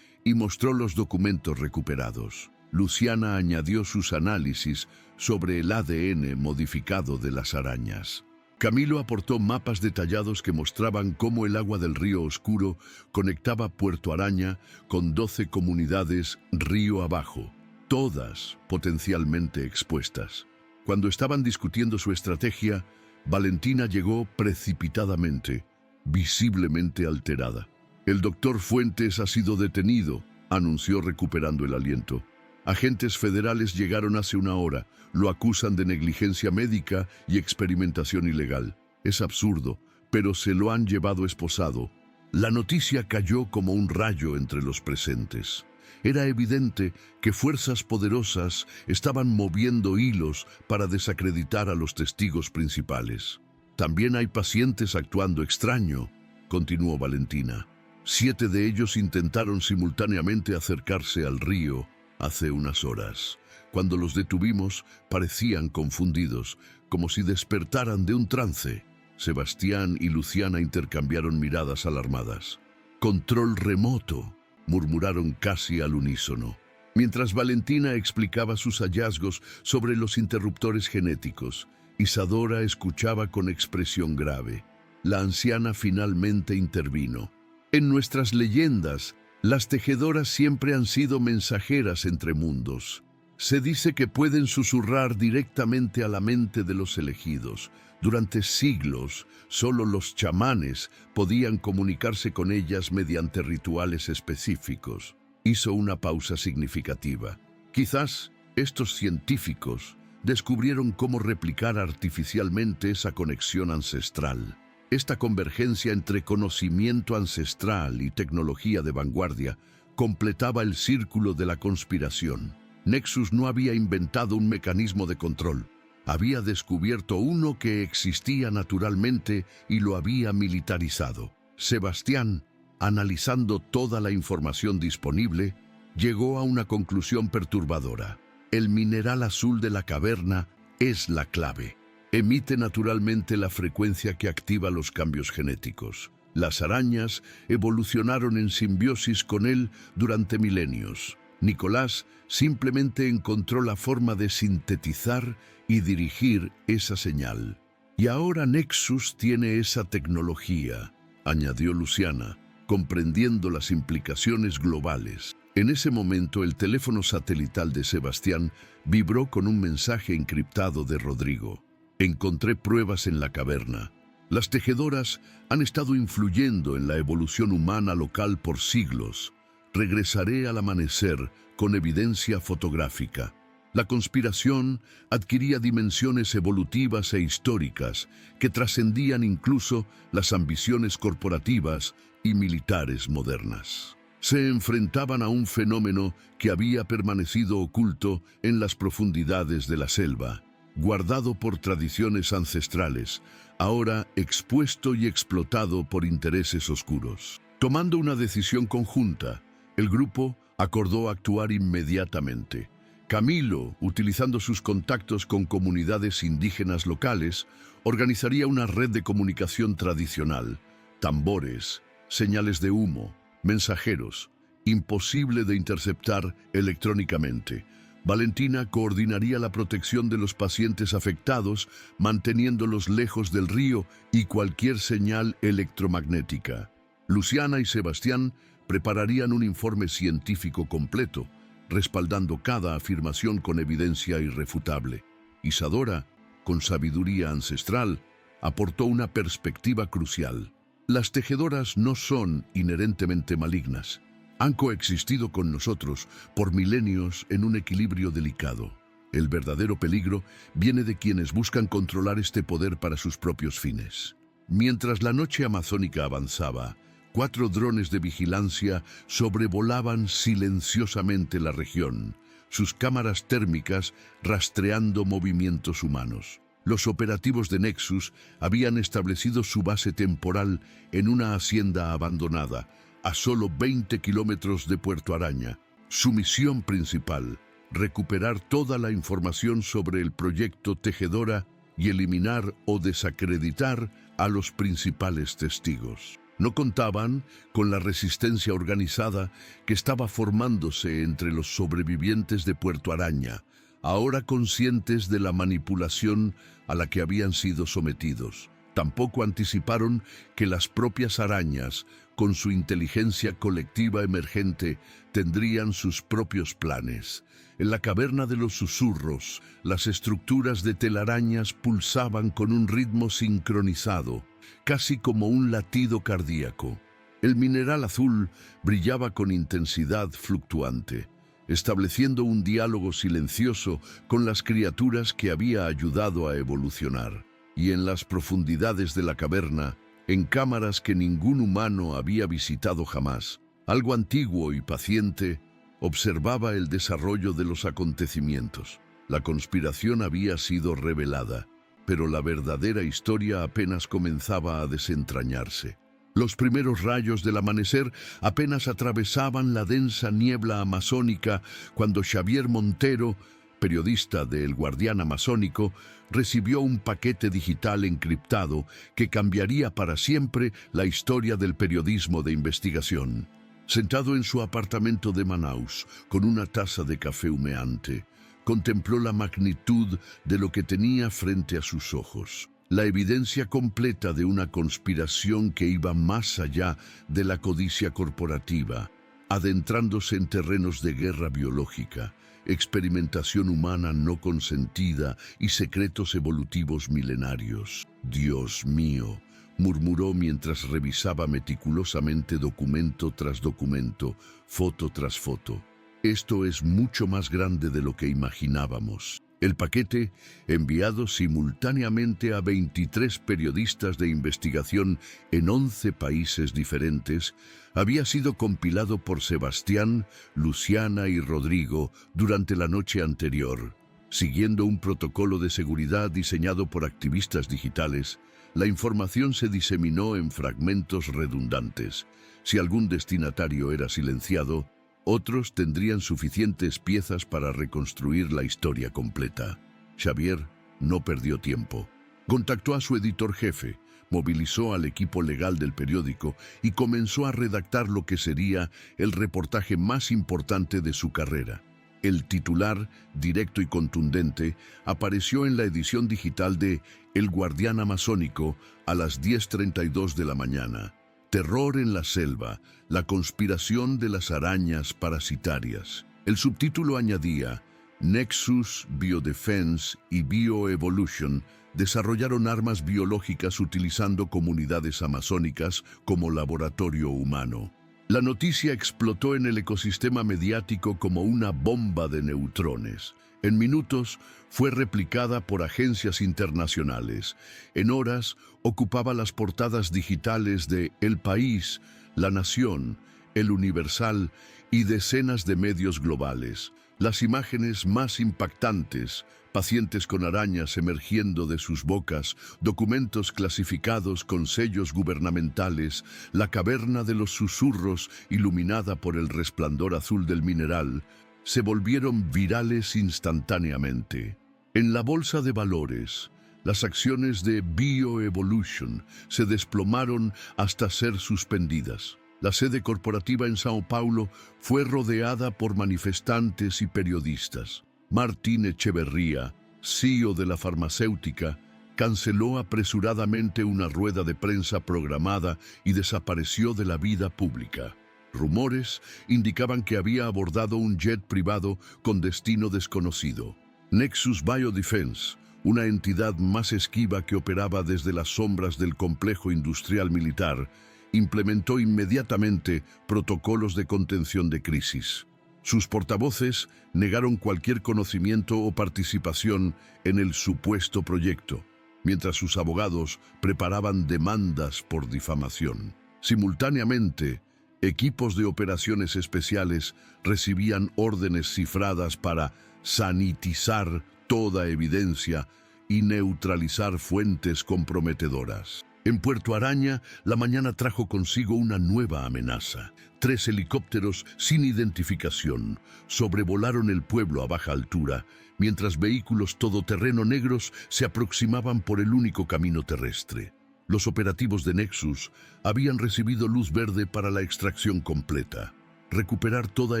y mostró los documentos recuperados. Luciana añadió sus análisis sobre el ADN modificado de las arañas. Camilo aportó mapas detallados que mostraban cómo el agua del río Oscuro conectaba Puerto Araña con 12 comunidades río abajo, todas potencialmente expuestas. Cuando estaban discutiendo su estrategia, Valentina llegó precipitadamente, visiblemente alterada. «El doctor Fuentes ha sido detenido», anunció recuperando el aliento. «Agentes federales llegaron hace una hora. Lo acusan de negligencia médica y experimentación ilegal. Es absurdo, pero se lo han llevado esposado». La noticia cayó como un rayo entre los presentes. Era evidente que fuerzas poderosas estaban moviendo hilos para desacreditar a los testigos principales. «También hay pacientes actuando extraño», continuó Valentina. «7 de ellos intentaron simultáneamente acercarse al río hace unas horas. Cuando los detuvimos, parecían confundidos, como si despertaran de un trance». Sebastián y Luciana intercambiaron miradas alarmadas. «Control remoto», murmuraron casi al unísono. Mientras Valentina explicaba sus hallazgos sobre los interruptores genéticos, Isadora escuchaba con expresión grave. La anciana finalmente intervino. «En nuestras leyendas, las tejedoras siempre han sido mensajeras entre mundos. Se dice que pueden susurrar directamente a la mente de los elegidos. Durante siglos, solo los chamanes podían comunicarse con ellas mediante rituales específicos». Hizo una pausa significativa. «Quizás estos científicos descubrieron cómo replicar artificialmente esa conexión ancestral. Esta convergencia entre conocimiento ancestral y tecnología de vanguardia completaba el círculo de la conspiración. Nexus no había inventado un mecanismo de control. Había descubierto uno que existía naturalmente y lo había militarizado». Sebastián, analizando toda la información disponible, llegó a una conclusión perturbadora. El mineral azul de la caverna es la clave. Emite naturalmente la frecuencia que activa los cambios genéticos. Las arañas evolucionaron en simbiosis con él durante milenios. Nicolás simplemente encontró la forma de sintetizar y dirigir esa señal. «Y ahora Nexus tiene esa tecnología», añadió Luciana, comprendiendo las implicaciones globales. En ese momento, el teléfono satelital de Sebastián vibró con un mensaje encriptado de Rodrigo. «Encontré pruebas en la caverna. Las tejedoras han estado influyendo en la evolución humana local por siglos. Regresaré al amanecer con evidencia fotográfica». La conspiración adquiría dimensiones evolutivas e históricas que trascendían incluso las ambiciones corporativas y militares modernas. Se enfrentaban a un fenómeno que había permanecido oculto en las profundidades de la selva, guardado por tradiciones ancestrales, ahora expuesto y explotado por intereses oscuros. Tomando una decisión conjunta, el grupo acordó actuar inmediatamente. Camilo, utilizando sus contactos con comunidades indígenas locales, organizaría una red de comunicación tradicional, tambores, señales de humo, mensajeros, imposible de interceptar electrónicamente. Valentina coordinaría la protección de los pacientes afectados, manteniéndolos lejos del río y cualquier señal electromagnética. Luciana y Sebastián prepararían un informe científico completo, respaldando cada afirmación con evidencia irrefutable. Isadora, con sabiduría ancestral, aportó una perspectiva crucial. Las tejedoras no son inherentemente malignas. Han coexistido con nosotros por milenios en un equilibrio delicado. El verdadero peligro viene de quienes buscan controlar este poder para sus propios fines. Mientras la noche amazónica avanzaba, 4 drones de vigilancia sobrevolaban silenciosamente la región, sus cámaras térmicas rastreando movimientos humanos. Los operativos de Nexus habían establecido su base temporal en una hacienda abandonada, a solo 20 kilómetros de Puerto Araña. Su misión principal, recuperar toda la información sobre el proyecto Tejedora y eliminar o desacreditar a los principales testigos. No contaban con la resistencia organizada que estaba formándose entre los sobrevivientes de Puerto Araña, ahora conscientes de la manipulación a la que habían sido sometidos. Tampoco anticiparon que las propias arañas, con su inteligencia colectiva emergente, tendrían sus propios planes. En la caverna de los susurros, las estructuras de telarañas pulsaban con un ritmo sincronizado, casi como un latido cardíaco. El mineral azul brillaba con intensidad fluctuante, estableciendo un diálogo silencioso con las criaturas que había ayudado a evolucionar. Y en las profundidades de la caverna, en cámaras que ningún humano había visitado jamás, algo antiguo y paciente observaba el desarrollo de los acontecimientos. La conspiración había sido revelada, pero la verdadera historia apenas comenzaba a desentrañarse. Los primeros rayos del amanecer apenas atravesaban la densa niebla amazónica cuando Xavier Montero, periodista de El Guardián Amazónico, recibió un paquete digital encriptado que cambiaría para siempre la historia del periodismo de investigación. Sentado en su apartamento de Manaus, con una taza de café humeante, contempló la magnitud de lo que tenía frente a sus ojos. La evidencia completa de una conspiración que iba más allá de la codicia corporativa, adentrándose en terrenos de guerra biológica, experimentación humana no consentida y secretos evolutivos milenarios. «Dios mío», murmuró mientras revisaba meticulosamente documento tras documento, foto tras foto. «Esto es mucho más grande de lo que imaginábamos». El paquete, enviado simultáneamente a 23 periodistas de investigación en 11 países diferentes, había sido compilado por Sebastián, Luciana y Rodrigo durante la noche anterior. Siguiendo un protocolo de seguridad diseñado por activistas digitales, la información se diseminó en fragmentos redundantes. Si algún destinatario era silenciado, otros tendrían suficientes piezas para reconstruir la historia completa. Xavier no perdió tiempo. Contactó a su editor jefe, movilizó al equipo legal del periódico y comenzó a redactar lo que sería el reportaje más importante de su carrera. El titular, directo y contundente, apareció en la edición digital de El Guardián Amazónico a las 10:32 de la mañana. Terror en la selva, la conspiración de las arañas parasitarias. El subtítulo añadía: Nexus, Biodefense y Bioevolution desarrollaron armas biológicas utilizando comunidades amazónicas como laboratorio humano. La noticia explotó en el ecosistema mediático como una bomba de neutrones. En minutos fue replicada por agencias internacionales. En horas ocupaba las portadas digitales de El País, La Nación, El Universal y decenas de medios globales. Las imágenes más impactantes, pacientes con arañas emergiendo de sus bocas, documentos clasificados con sellos gubernamentales, la caverna de los susurros iluminada por el resplandor azul del mineral, se volvieron virales instantáneamente. En la bolsa de valores, las acciones de BioEvolution se desplomaron hasta ser suspendidas. La sede corporativa en Sao Paulo fue rodeada por manifestantes y periodistas. Martín Echeverría, CEO de la farmacéutica, canceló apresuradamente una rueda de prensa programada y desapareció de la vida pública. Rumores indicaban que había abordado un jet privado con destino desconocido. Nexus Biodefense, una entidad más esquiva que operaba desde las sombras del complejo industrial militar, implementó inmediatamente protocolos de contención de crisis. Sus portavoces negaron cualquier conocimiento o participación en el supuesto proyecto, mientras sus abogados preparaban demandas por difamación. Simultáneamente, equipos de operaciones especiales recibían órdenes cifradas para sanitizar toda evidencia y neutralizar fuentes comprometedoras. En Puerto Araña, la mañana trajo consigo una nueva amenaza. 3 helicópteros sin identificación sobrevolaron el pueblo a baja altura, mientras vehículos todoterreno negros se aproximaban por el único camino terrestre. Los operativos de Nexus habían recibido luz verde para la extracción completa, recuperar toda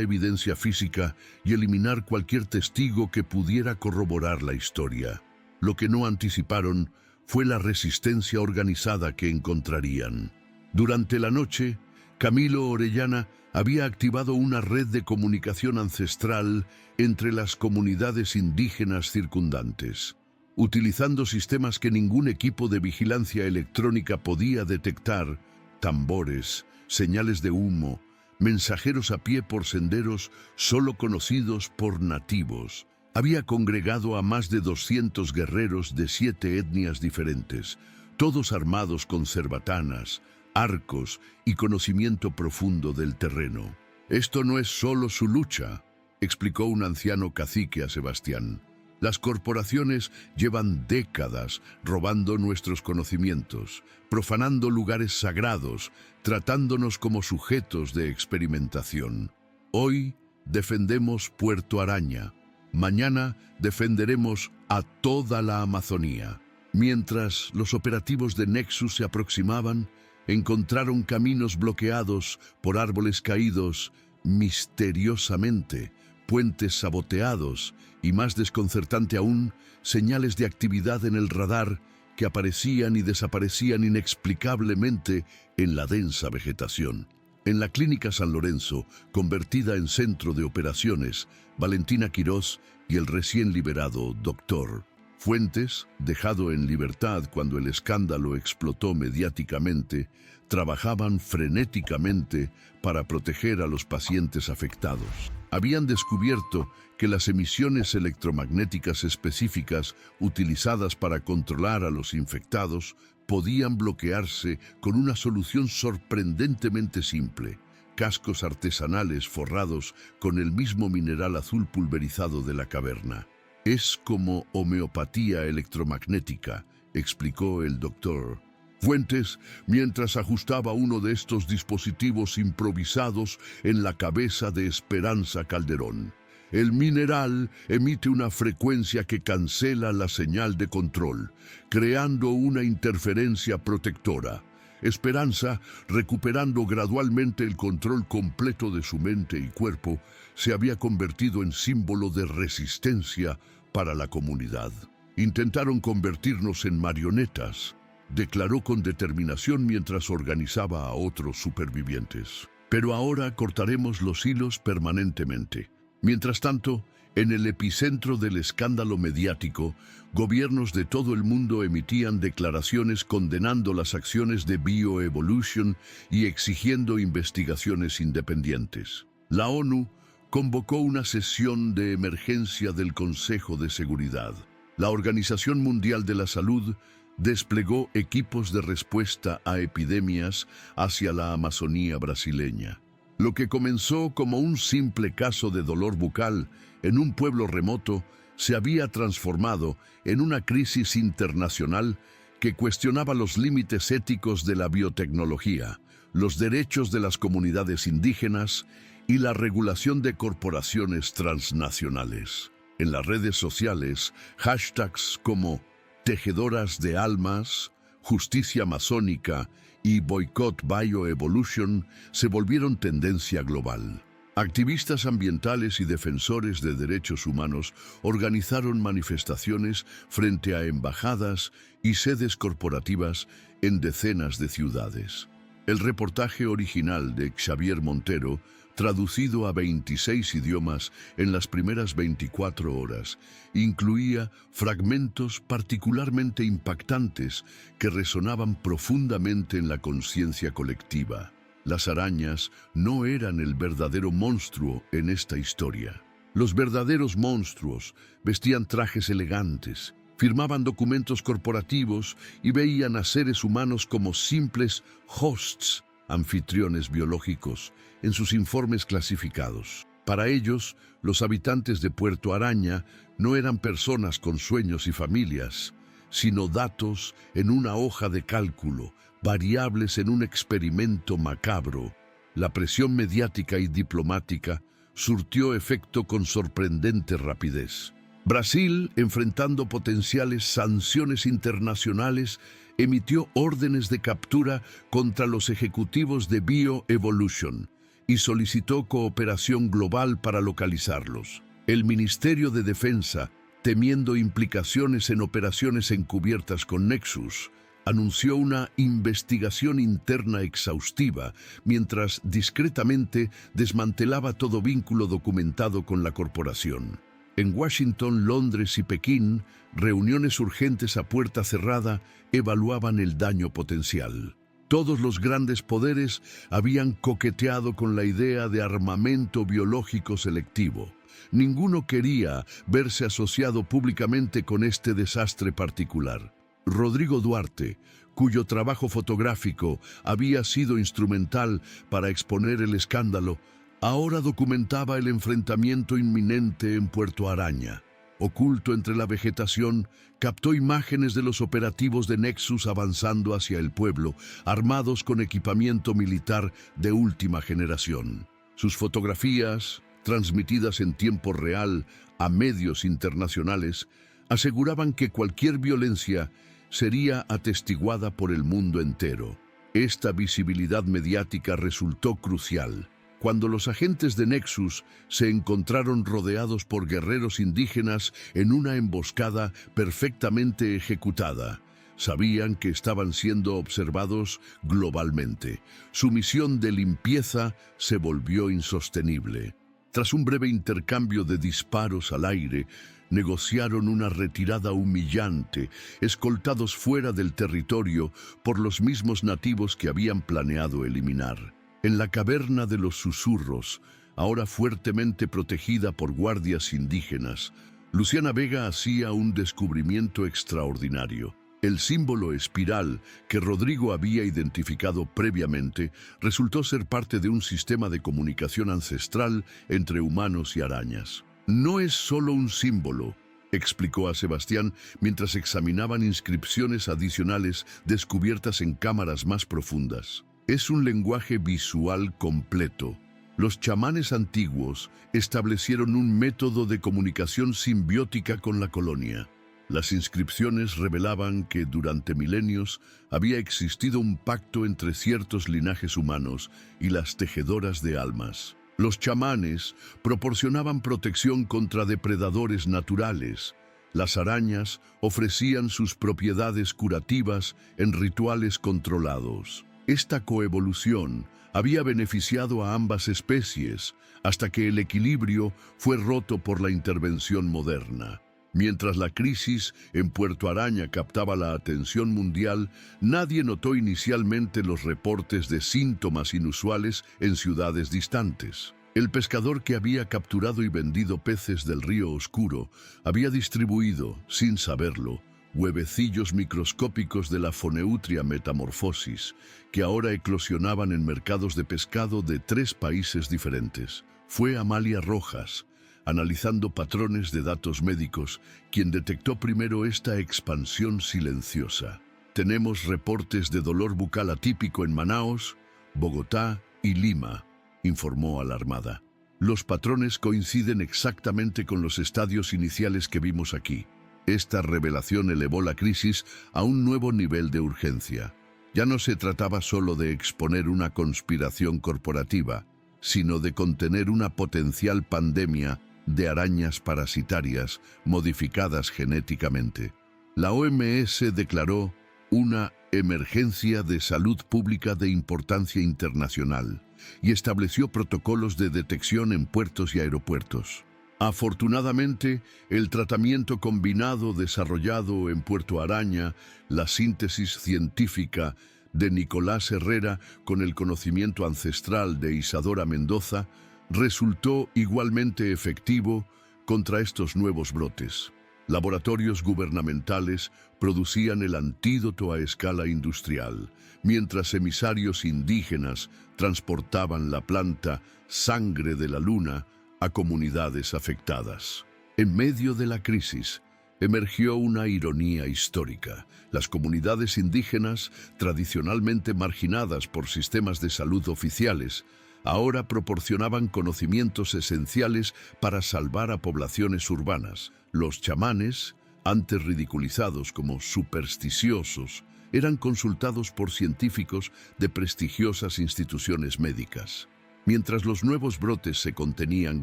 evidencia física y eliminar cualquier testigo que pudiera corroborar la historia. Lo que no anticiparon fue la resistencia organizada que encontrarían. Durante la noche, Camilo Orellana había activado una red de comunicación ancestral entre las comunidades indígenas circundantes, utilizando sistemas que ningún equipo de vigilancia electrónica podía detectar: tambores, señales de humo, mensajeros a pie por senderos solo conocidos por nativos. Había congregado a más de 200 guerreros de 7 etnias diferentes, todos armados con cerbatanas, arcos y conocimiento profundo del terreno. «Esto no es solo su lucha», explicó un anciano cacique a Sebastián. «Las corporaciones llevan décadas robando nuestros conocimientos, profanando lugares sagrados, tratándonos como sujetos de experimentación. Hoy defendemos Puerto Araña. Mañana defenderemos a toda la Amazonía». Mientras los operativos de Nexus se aproximaban, encontraron caminos bloqueados por árboles caídos misteriosamente, puentes saboteados y, más desconcertante aún, señales de actividad en el radar que aparecían y desaparecían inexplicablemente en la densa vegetación. En la Clínica San Lorenzo, convertida en centro de operaciones, Valentina Quirós y el recién liberado Dr. Fuentes, dejado en libertad cuando el escándalo explotó mediáticamente, trabajaban frenéticamente para proteger a los pacientes afectados. Habían descubierto que las emisiones electromagnéticas específicas utilizadas para controlar a los infectados podían bloquearse con una solución sorprendentemente simple: cascos artesanales forrados con el mismo mineral azul pulverizado de la caverna. «Es como homeopatía electromagnética», explicó el doctor Fuentes mientras ajustaba uno de estos dispositivos improvisados en la cabeza de Esperanza Calderón. «El mineral emite una frecuencia que cancela la señal de control, creando una interferencia protectora. Esperanza, recuperando gradualmente el control completo de su mente y cuerpo, se había convertido en símbolo de resistencia para la comunidad. Intentaron convertirnos en marionetas», declaró con determinación mientras organizaba a otros supervivientes. «Pero ahora cortaremos los hilos permanentemente». Mientras tanto, en el epicentro del escándalo mediático, gobiernos de todo el mundo emitían declaraciones condenando las acciones de BioEvolution y exigiendo investigaciones independientes. La ONU convocó una sesión de emergencia del Consejo de Seguridad. La Organización Mundial de la Salud desplegó equipos de respuesta a epidemias hacia la Amazonía brasileña. Lo que comenzó como un simple caso de dolor bucal en un pueblo remoto se había transformado en una crisis internacional que cuestionaba los límites éticos de la biotecnología, los derechos de las comunidades indígenas y la regulación de corporaciones transnacionales. En las redes sociales, hashtags como tejedoras de almas, justicia masónica y boicot bioevolution se volvieron tendencia global. Activistas ambientales y defensores de derechos humanos organizaron manifestaciones frente a embajadas y sedes corporativas en decenas de ciudades. El reportaje original de Xavier Montero, traducido a 26 idiomas en las primeras 24 horas, incluía fragmentos particularmente impactantes que resonaban profundamente en la conciencia colectiva. Las arañas no eran el verdadero monstruo en esta historia. Los verdaderos monstruos vestían trajes elegantes, firmaban documentos corporativos y veían a seres humanos como simples hosts, anfitriones biológicos, en sus informes clasificados. Para ellos, los habitantes de Puerto Araña no eran personas con sueños y familias, sino datos en una hoja de cálculo, variables en un experimento macabro. La presión mediática y diplomática surtió efecto con sorprendente rapidez. Brasil, enfrentando potenciales sanciones internacionales, emitió órdenes de captura contra los ejecutivos de Bioevolution y solicitó cooperación global para localizarlos. El Ministerio de Defensa, temiendo implicaciones en operaciones encubiertas con Nexus, anunció una investigación interna exhaustiva, mientras discretamente desmantelaba todo vínculo documentado con la corporación. En Washington, Londres y Pekín, reuniones urgentes a puerta cerrada evaluaban el daño potencial. Todos los grandes poderes habían coqueteado con la idea de armamento biológico selectivo. Ninguno quería verse asociado públicamente con este desastre particular. Rodrigo Duarte, cuyo trabajo fotográfico había sido instrumental para exponer el escándalo, ahora documentaba el enfrentamiento inminente en Puerto Araña. Oculto entre la vegetación, captó imágenes de los operativos de Nexus avanzando hacia el pueblo, armados con equipamiento militar de última generación. Sus fotografías, transmitidas en tiempo real a medios internacionales, aseguraban que cualquier violencia sería atestiguada por el mundo entero. Esta visibilidad mediática resultó crucial. Cuando los agentes de Nexus se encontraron rodeados por guerreros indígenas en una emboscada perfectamente ejecutada, sabían que estaban siendo observados globalmente. Su misión de limpieza se volvió insostenible. Tras un breve intercambio de disparos al aire, negociaron una retirada humillante, escoltados fuera del territorio por los mismos nativos que habían planeado eliminar. En la caverna de los susurros, ahora fuertemente protegida por guardias indígenas, Luciana Vega hacía un descubrimiento extraordinario. El símbolo espiral que Rodrigo había identificado previamente resultó ser parte de un sistema de comunicación ancestral entre humanos y arañas. No es solo un símbolo, explicó a Sebastián mientras examinaban inscripciones adicionales descubiertas en cámaras más profundas. Es un lenguaje visual completo. Los chamanes antiguos establecieron un método de comunicación simbiótica con la colonia. Las inscripciones revelaban que durante milenios había existido un pacto entre ciertos linajes humanos y las tejedoras de almas. Los chamanes proporcionaban protección contra depredadores naturales. Las arañas ofrecían sus propiedades curativas en rituales controlados. Esta coevolución había beneficiado a ambas especies hasta que el equilibrio fue roto por la intervención moderna. Mientras la crisis en Puerto Araña captaba la atención mundial, nadie notó inicialmente los reportes de síntomas inusuales en ciudades distantes. El pescador que había capturado y vendido peces del río Oscuro había distribuido, sin saberlo, huevecillos microscópicos de la Phoneutria metamorphosis, que ahora eclosionaban en mercados de pescado de 3 países diferentes. Fue Amalia Rojas, analizando patrones de datos médicos, quien detectó primero esta expansión silenciosa. Tenemos reportes de dolor bucal atípico en Manaos, Bogotá y Lima, informó alarmada. Los patrones coinciden exactamente con los estadios iniciales que vimos aquí. Esta revelación elevó la crisis a un nuevo nivel de urgencia. Ya no se trataba solo de exponer una conspiración corporativa, sino de contener una potencial pandemia de arañas parasitarias modificadas genéticamente. La OMS declaró una emergencia de salud pública de importancia internacional y estableció protocolos de detección en puertos y aeropuertos. Afortunadamente, el tratamiento combinado desarrollado en Puerto Araña, la síntesis científica de Nicolás Herrera con el conocimiento ancestral de Isadora Mendoza, resultó igualmente efectivo contra estos nuevos brotes. Laboratorios gubernamentales producían el antídoto a escala industrial, mientras emisarios indígenas transportaban la planta sangre de la luna a comunidades afectadas. En medio de la crisis, emergió una ironía histórica. Las comunidades indígenas, tradicionalmente marginadas por sistemas de salud oficiales, ahora proporcionaban conocimientos esenciales para salvar a poblaciones urbanas. Los chamanes, antes ridiculizados como supersticiosos, eran consultados por científicos de prestigiosas instituciones médicas. Mientras los nuevos brotes se contenían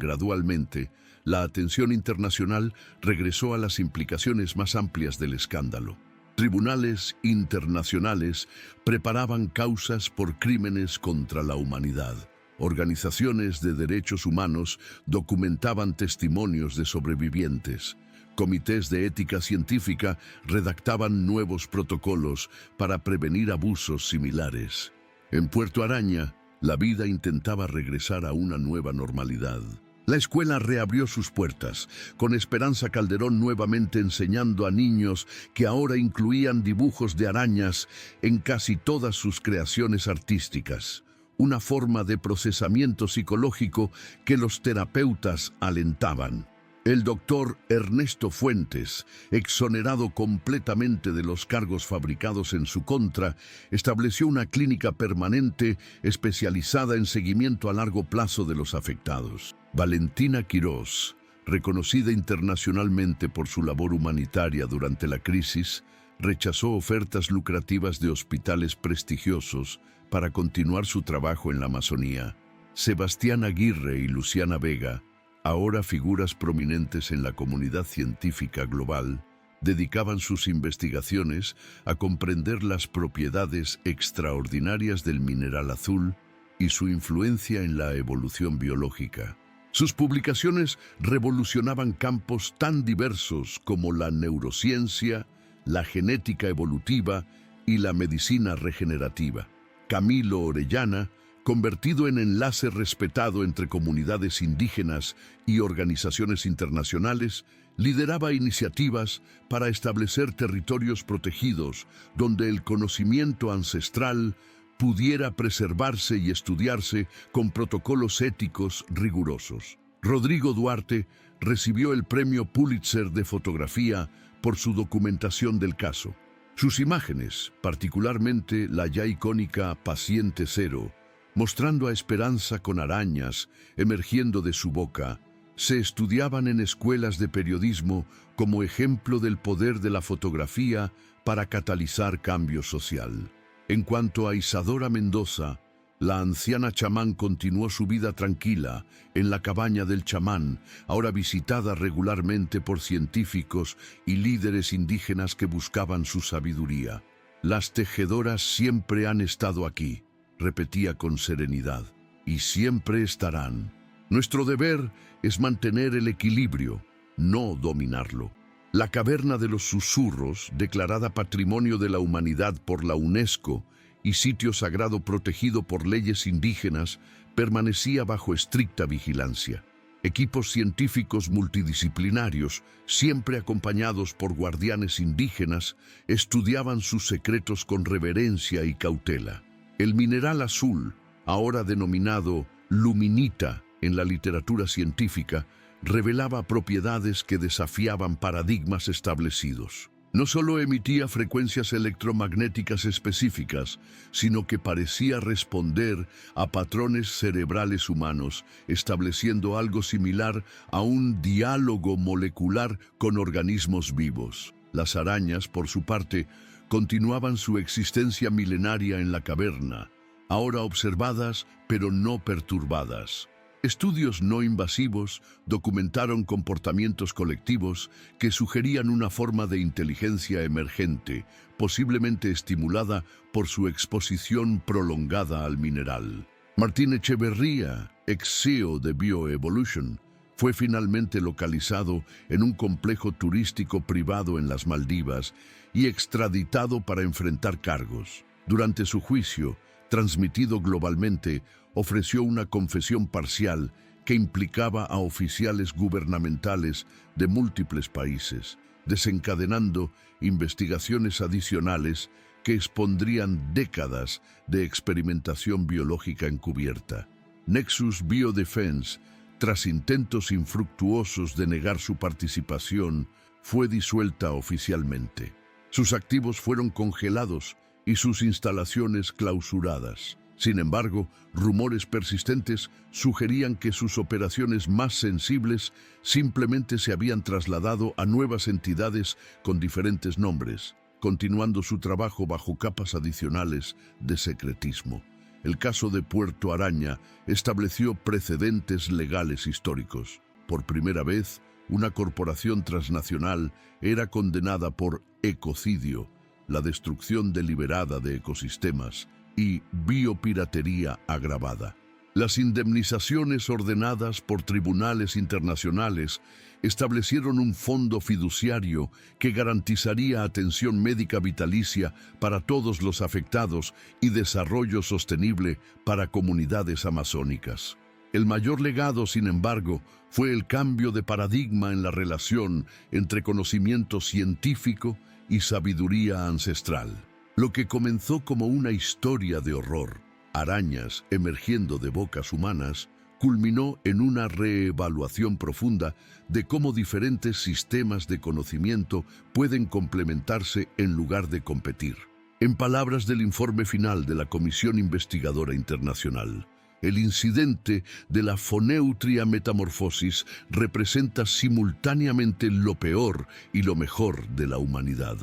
gradualmente, la atención internacional regresó a las implicaciones más amplias del escándalo. Tribunales internacionales preparaban causas por crímenes contra la humanidad. Organizaciones de derechos humanos documentaban testimonios de sobrevivientes. Comités de ética científica redactaban nuevos protocolos para prevenir abusos similares. En Puerto Araña, la vida intentaba regresar a una nueva normalidad. La escuela reabrió sus puertas, con Esperanza Calderón nuevamente enseñando a niños que ahora incluían dibujos de arañas en casi todas sus creaciones artísticas. Una forma de procesamiento psicológico que los terapeutas alentaban. El doctor Ernesto Fuentes, exonerado completamente de los cargos fabricados en su contra, estableció una clínica permanente especializada en seguimiento a largo plazo de los afectados. Valentina Quirós, reconocida internacionalmente por su labor humanitaria durante la crisis, rechazó ofertas lucrativas de hospitales prestigiosos para continuar su trabajo en la Amazonía. Sebastián Aguirre y Luciana Vega, ahora figuras prominentes en la comunidad científica global, dedicaban sus investigaciones a comprender las propiedades extraordinarias del mineral azul y su influencia en la evolución biológica. Sus publicaciones revolucionaban campos tan diversos como la neurociencia, la genética evolutiva y la medicina regenerativa. Camilo Orellana, convertido en enlace respetado entre comunidades indígenas y organizaciones internacionales, lideraba iniciativas para establecer territorios protegidos donde el conocimiento ancestral pudiera preservarse y estudiarse con protocolos éticos rigurosos. Rodrigo Duarte recibió el Premio Pulitzer de Fotografía por su documentación del caso. Sus imágenes, particularmente la ya icónica Paciente Cero, mostrando a Esperanza con arañas emergiendo de su boca, se estudiaban en escuelas de periodismo como ejemplo del poder de la fotografía para catalizar cambio social. En cuanto a Isadora Mendoza, la anciana chamán continuó su vida tranquila en la cabaña del chamán, ahora visitada regularmente por científicos y líderes indígenas que buscaban su sabiduría. Las tejedoras siempre han estado aquí, repetía con serenidad, y siempre estarán. Nuestro deber es mantener el equilibrio, no dominarlo. La caverna de los susurros, declarada Patrimonio de la Humanidad por la UNESCO y sitio sagrado protegido por leyes indígenas, permanecía bajo estricta vigilancia. Equipos científicos multidisciplinarios, siempre acompañados por guardianes indígenas, estudiaban sus secretos con reverencia y cautela. El mineral azul, ahora denominado luminita en la literatura científica, revelaba propiedades que desafiaban paradigmas establecidos. No solo emitía frecuencias electromagnéticas específicas, sino que parecía responder a patrones cerebrales humanos, estableciendo algo similar a un diálogo molecular con organismos vivos. Las arañas, por su parte, continuaban su existencia milenaria en la caverna, ahora observadas pero no perturbadas. Estudios no invasivos documentaron comportamientos colectivos que sugerían una forma de inteligencia emergente, posiblemente estimulada por su exposición prolongada al mineral. Martín Echeverría, ex CEO de BioEvolution, fue finalmente localizado en un complejo turístico privado en las Maldivas y extraditado para enfrentar cargos. Durante su juicio, transmitido globalmente, ofreció una confesión parcial que implicaba a oficiales gubernamentales de múltiples países, desencadenando investigaciones adicionales que expondrían décadas de experimentación biológica encubierta. Nexus Biodefense, tras intentos infructuosos de negar su participación, fue disuelta oficialmente. Sus activos fueron congelados y sus instalaciones clausuradas. Sin embargo, rumores persistentes sugerían que sus operaciones más sensibles simplemente se habían trasladado a nuevas entidades con diferentes nombres, continuando su trabajo bajo capas adicionales de secretismo. El caso de Puerto Araña estableció precedentes legales históricos. Por primera vez, una corporación transnacional era condenada por ecocidio, la destrucción deliberada de ecosistemas, y biopiratería agravada. Las indemnizaciones ordenadas por tribunales internacionales establecieron un fondo fiduciario que garantizaría atención médica vitalicia para todos los afectados y desarrollo sostenible para comunidades amazónicas. El mayor legado, sin embargo, fue el cambio de paradigma en la relación entre conocimiento científico y sabiduría ancestral. Lo que comenzó como una historia de horror, arañas emergiendo de bocas humanas, culminó en una reevaluación profunda de cómo diferentes sistemas de conocimiento pueden complementarse en lugar de competir. En palabras del informe final de la Comisión Investigadora Internacional, el incidente de la Foneutria metamorfosis representa simultáneamente lo peor y lo mejor de la humanidad.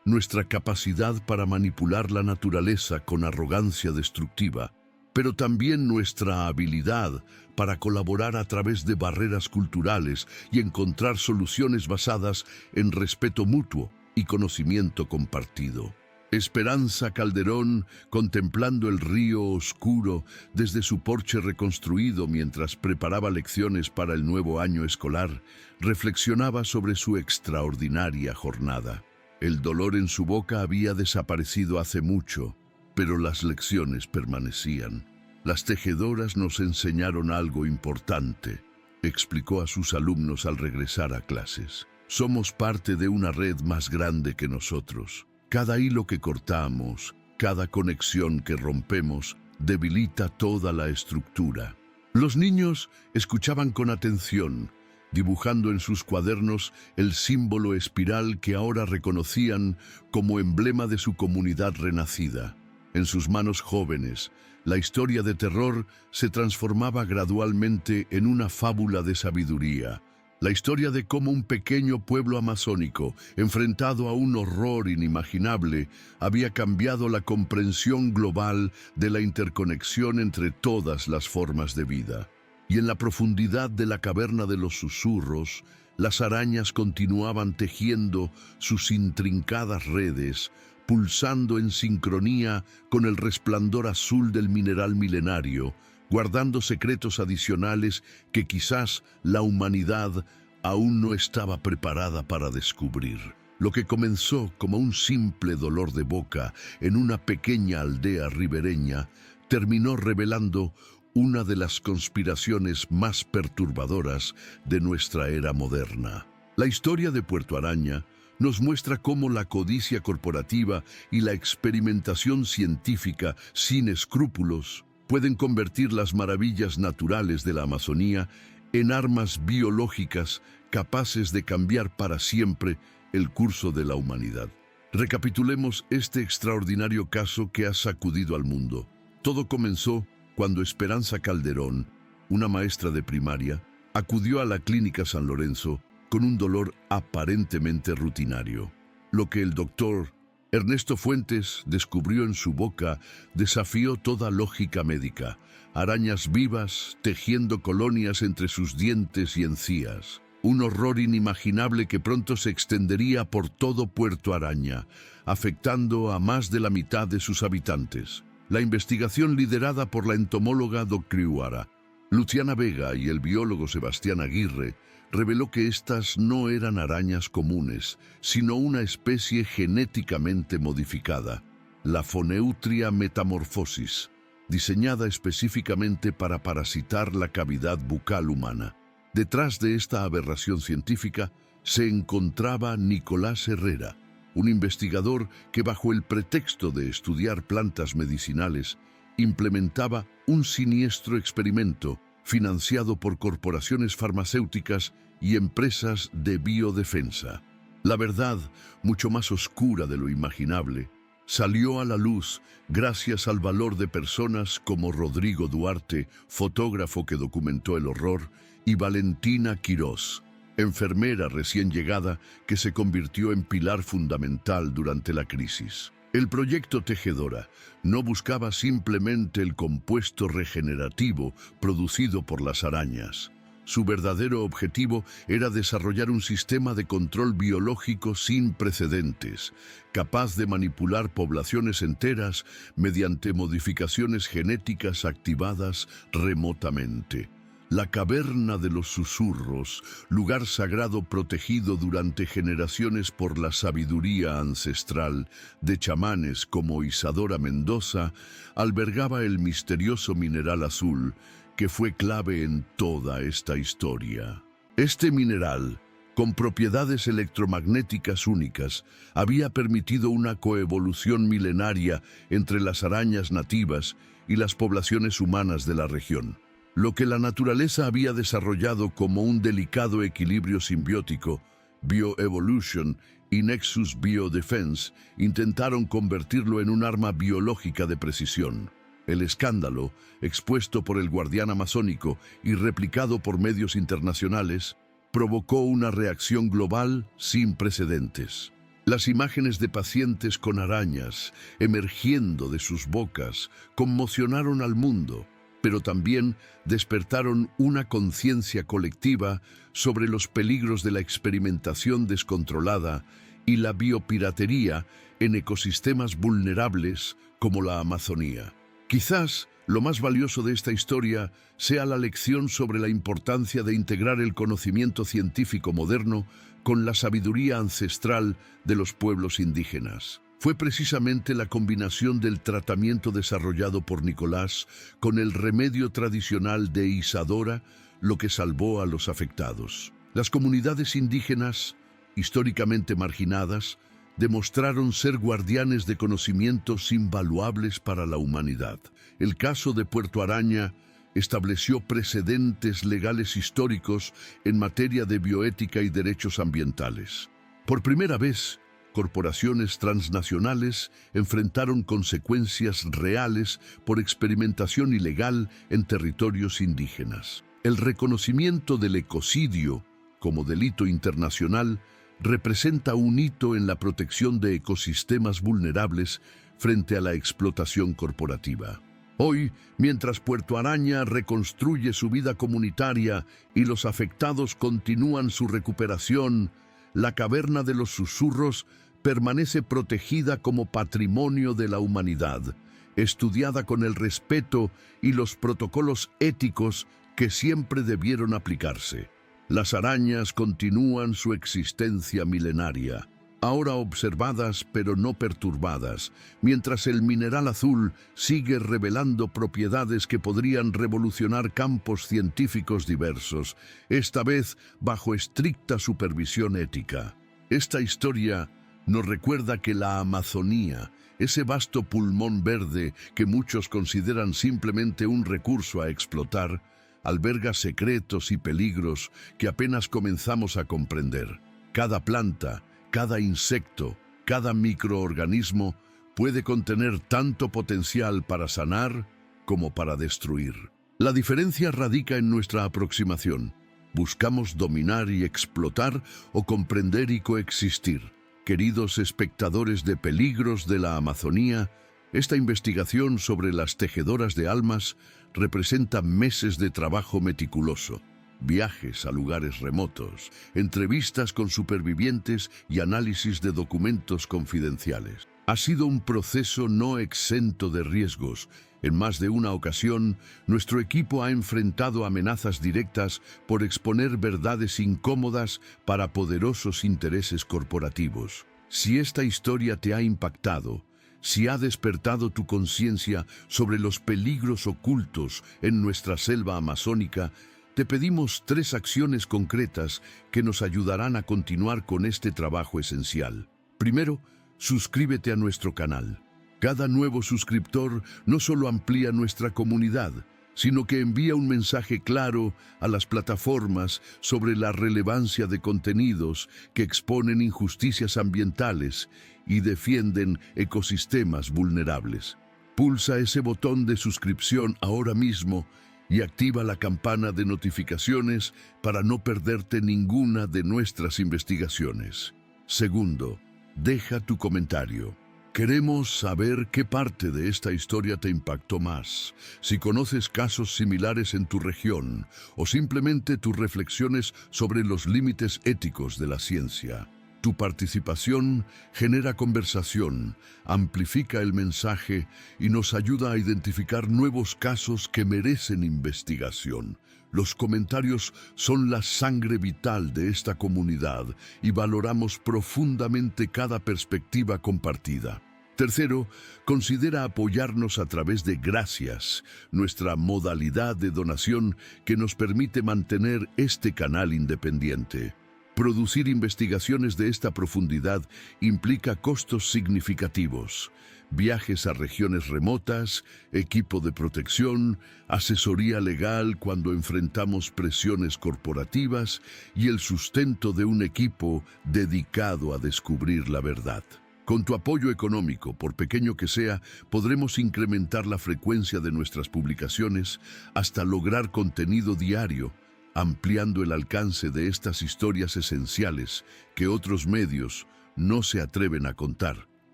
Nuestra capacidad para manipular la naturaleza con arrogancia destructiva, pero también nuestra habilidad para colaborar a través de barreras culturales y encontrar soluciones basadas en respeto mutuo y conocimiento compartido. Esperanza Calderón, contemplando el río oscuro desde su porche reconstruido mientras preparaba lecciones para el nuevo año escolar, reflexionaba sobre su extraordinaria jornada. El dolor en su boca había desaparecido hace mucho, pero las lecciones permanecían. Las tejedoras nos enseñaron algo importante, explicó a sus alumnos al regresar a clases. Somos parte de una red más grande que nosotros. Cada hilo que cortamos, cada conexión que rompemos, debilita toda la estructura. Los niños escuchaban con atención, dibujando en sus cuadernos el símbolo espiral que ahora reconocían como emblema de su comunidad renacida. En sus manos jóvenes, la historia de terror se transformaba gradualmente en una fábula de sabiduría. La historia de cómo un pequeño pueblo amazónico, enfrentado a un horror inimaginable, había cambiado la comprensión global de la interconexión entre todas las formas de vida. Y en la profundidad de la caverna de los susurros, las arañas continuaban tejiendo sus intrincadas redes, pulsando en sincronía con el resplandor azul del mineral milenario, guardando secretos adicionales que quizás la humanidad aún no estaba preparada para descubrir. Lo que comenzó como un simple dolor de boca en una pequeña aldea ribereña, terminó revelando una de las conspiraciones más perturbadoras de nuestra era moderna. La historia de Puerto Araña nos muestra cómo la codicia corporativa y la experimentación científica sin escrúpulos pueden convertir las maravillas naturales de la Amazonía en armas biológicas capaces de cambiar para siempre el curso de la humanidad. Recapitulemos este extraordinario caso que ha sacudido al mundo. Todo comenzó cuando Esperanza Calderón, una maestra de primaria, acudió a la Clínica San Lorenzo con un dolor aparentemente rutinario. Lo que el doctor Ernesto Fuentes descubrió en su boca desafió toda lógica médica. Arañas vivas tejiendo colonias entre sus dientes y encías. Un horror inimaginable que pronto se extendería por todo Puerto Araña, afectando a más de la mitad de sus habitantes. La investigación liderada por la entomóloga Doctriuara, Luciana Vega y el biólogo Sebastián Aguirre reveló que estas no eran arañas comunes, sino una especie genéticamente modificada, la Phoneutria metamorphosis, diseñada específicamente para parasitar la cavidad bucal humana. Detrás de esta aberración científica se encontraba Nicolás Herrera, un investigador que bajo el pretexto de estudiar plantas medicinales implementaba un siniestro experimento financiado por corporaciones farmacéuticas y empresas de biodefensa. La verdad, mucho más oscura de lo imaginable, salió a la luz gracias al valor de personas como Rodrigo Duarte, fotógrafo que documentó el horror, y Valentina Quirós, enfermera recién llegada que se convirtió en pilar fundamental durante la crisis. El proyecto Tejedora no buscaba simplemente el compuesto regenerativo producido por las arañas. Su verdadero objetivo era desarrollar un sistema de control biológico sin precedentes, capaz de manipular poblaciones enteras mediante modificaciones genéticas activadas remotamente. La caverna de los susurros, lugar sagrado protegido durante generaciones por la sabiduría ancestral de chamanes como Isadora Mendoza, albergaba el misterioso mineral azul que fue clave en toda esta historia. Este mineral, con propiedades electromagnéticas únicas, había permitido una coevolución milenaria entre las arañas nativas y las poblaciones humanas de la región. Lo que la naturaleza había desarrollado como un delicado equilibrio simbiótico, Bioevolution y Nexus Biodefense intentaron convertirlo en un arma biológica de precisión. El escándalo, expuesto por el guardián amazónico y replicado por medios internacionales, provocó una reacción global sin precedentes. Las imágenes de pacientes con arañas emergiendo de sus bocas conmocionaron al mundo, pero también despertaron una conciencia colectiva sobre los peligros de la experimentación descontrolada y la biopiratería en ecosistemas vulnerables como la Amazonía. Quizás lo más valioso de esta historia sea la lección sobre la importancia de integrar el conocimiento científico moderno con la sabiduría ancestral de los pueblos indígenas. Fue precisamente la combinación del tratamiento desarrollado por Nicolás con el remedio tradicional de Isadora lo que salvó a los afectados. Las comunidades indígenas, históricamente marginadas, demostraron ser guardianes de conocimientos invaluables para la humanidad. El caso de Puerto Araña estableció precedentes legales históricos en materia de bioética y derechos ambientales. Por primera vez, corporaciones transnacionales enfrentaron consecuencias reales por experimentación ilegal en territorios indígenas. El reconocimiento del ecocidio como delito internacional representa un hito en la protección de ecosistemas vulnerables frente a la explotación corporativa. Hoy, mientras Puerto Araña reconstruye su vida comunitaria y los afectados continúan su recuperación, la caverna de los susurros permanece protegida como patrimonio de la humanidad, estudiada con el respeto y los protocolos éticos que siempre debieron aplicarse. Las arañas continúan su existencia milenaria, ahora observadas pero no perturbadas, mientras el mineral azul sigue revelando propiedades que podrían revolucionar campos científicos diversos, esta vez bajo estricta supervisión ética. Esta historia nos recuerda que la Amazonía, ese vasto pulmón verde que muchos consideran simplemente un recurso a explotar, alberga secretos y peligros que apenas comenzamos a comprender. Cada planta, cada insecto, cada microorganismo puede contener tanto potencial para sanar como para destruir. La diferencia radica en nuestra aproximación. ¿Buscamos dominar y explotar o comprender y coexistir? Queridos espectadores de Peligros de la Amazonía, esta investigación sobre las tejedoras de almas representa meses de trabajo meticuloso, viajes a lugares remotos, entrevistas con supervivientes y análisis de documentos confidenciales. Ha sido un proceso no exento de riesgos. En más de una ocasión, nuestro equipo ha enfrentado amenazas directas por exponer verdades incómodas para poderosos intereses corporativos. Si esta historia te ha impactado, si ha despertado tu conciencia sobre los peligros ocultos en nuestra selva amazónica, te pedimos 3 acciones concretas que nos ayudarán a continuar con este trabajo esencial. Primero, suscríbete a nuestro canal. Cada nuevo suscriptor no solo amplía nuestra comunidad, sino que envía un mensaje claro a las plataformas sobre la relevancia de contenidos que exponen injusticias ambientales y defienden ecosistemas vulnerables. Pulsa ese botón de suscripción ahora mismo y activa la campana de notificaciones para no perderte ninguna de nuestras investigaciones. Segundo, deja tu comentario. Queremos saber qué parte de esta historia te impactó más, si conoces casos similares en tu región o simplemente tus reflexiones sobre los límites éticos de la ciencia. Tu participación genera conversación, amplifica el mensaje y nos ayuda a identificar nuevos casos que merecen investigación. Los comentarios son la sangre vital de esta comunidad y valoramos profundamente cada perspectiva compartida. Tercero, considera apoyarnos a través de Gracias, nuestra modalidad de donación que nos permite mantener este canal independiente. Producir investigaciones de esta profundidad implica costos significativos: viajes a regiones remotas, equipo de protección, asesoría legal cuando enfrentamos presiones corporativas y el sustento de un equipo dedicado a descubrir la verdad. Con tu apoyo económico, por pequeño que sea, podremos incrementar la frecuencia de nuestras publicaciones hasta lograr contenido diario, ampliando el alcance de estas historias esenciales que otros medios no se atreven a contar.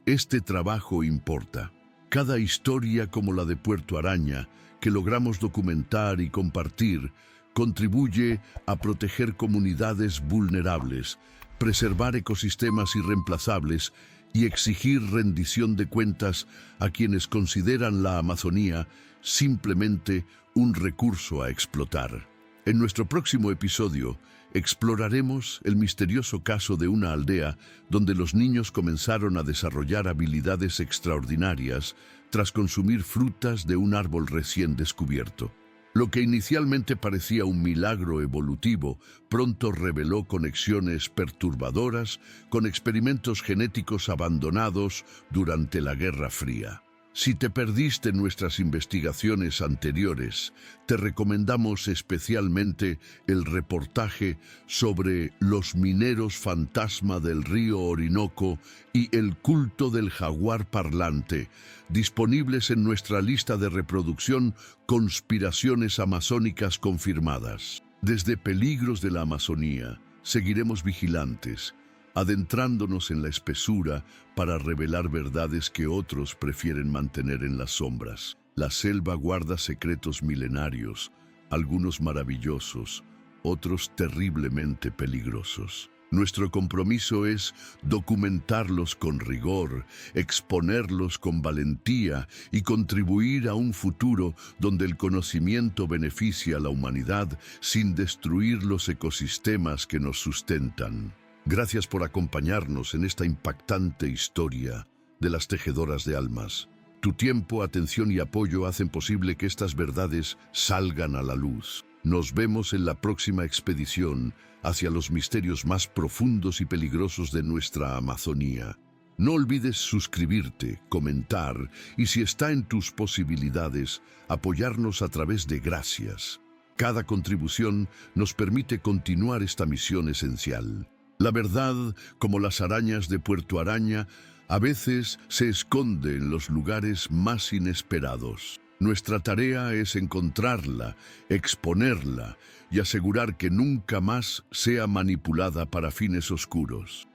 Este trabajo importa. Cada historia como la de Puerto Araña, que logramos documentar y compartir, contribuye a proteger comunidades vulnerables, preservar ecosistemas irreemplazables y exigir rendición de cuentas a quienes consideran la Amazonía simplemente un recurso a explotar. En nuestro próximo episodio, exploraremos el misterioso caso de una aldea donde los niños comenzaron a desarrollar habilidades extraordinarias tras consumir frutas de un árbol recién descubierto. Lo que inicialmente parecía un milagro evolutivo, pronto reveló conexiones perturbadoras con experimentos genéticos abandonados durante la Guerra Fría. Si te perdiste nuestras investigaciones anteriores, te recomendamos especialmente el reportaje sobre los mineros fantasma del río Orinoco y el culto del jaguar parlante, disponibles en nuestra lista de reproducción Conspiraciones Amazónicas Confirmadas. Desde Peligros de la Amazonía, seguiremos vigilantes, adentrándonos en la espesura para revelar verdades que otros prefieren mantener en las sombras. La selva guarda secretos milenarios, algunos maravillosos, otros terriblemente peligrosos. Nuestro compromiso es documentarlos con rigor, exponerlos con valentía y contribuir a un futuro donde el conocimiento beneficia a la humanidad sin destruir los ecosistemas que nos sustentan. Gracias por acompañarnos en esta impactante historia de las tejedoras de almas. Tu tiempo, atención y apoyo hacen posible que estas verdades salgan a la luz. Nos vemos en la próxima expedición hacia los misterios más profundos y peligrosos de nuestra Amazonía. No olvides suscribirte, comentar y, si está en tus posibilidades, apoyarnos a través de gracias. Cada contribución nos permite continuar esta misión esencial. La verdad, como las arañas de Puerto Araña, a veces se esconde en los lugares más inesperados. Nuestra tarea es encontrarla, exponerla y asegurar que nunca más sea manipulada para fines oscuros.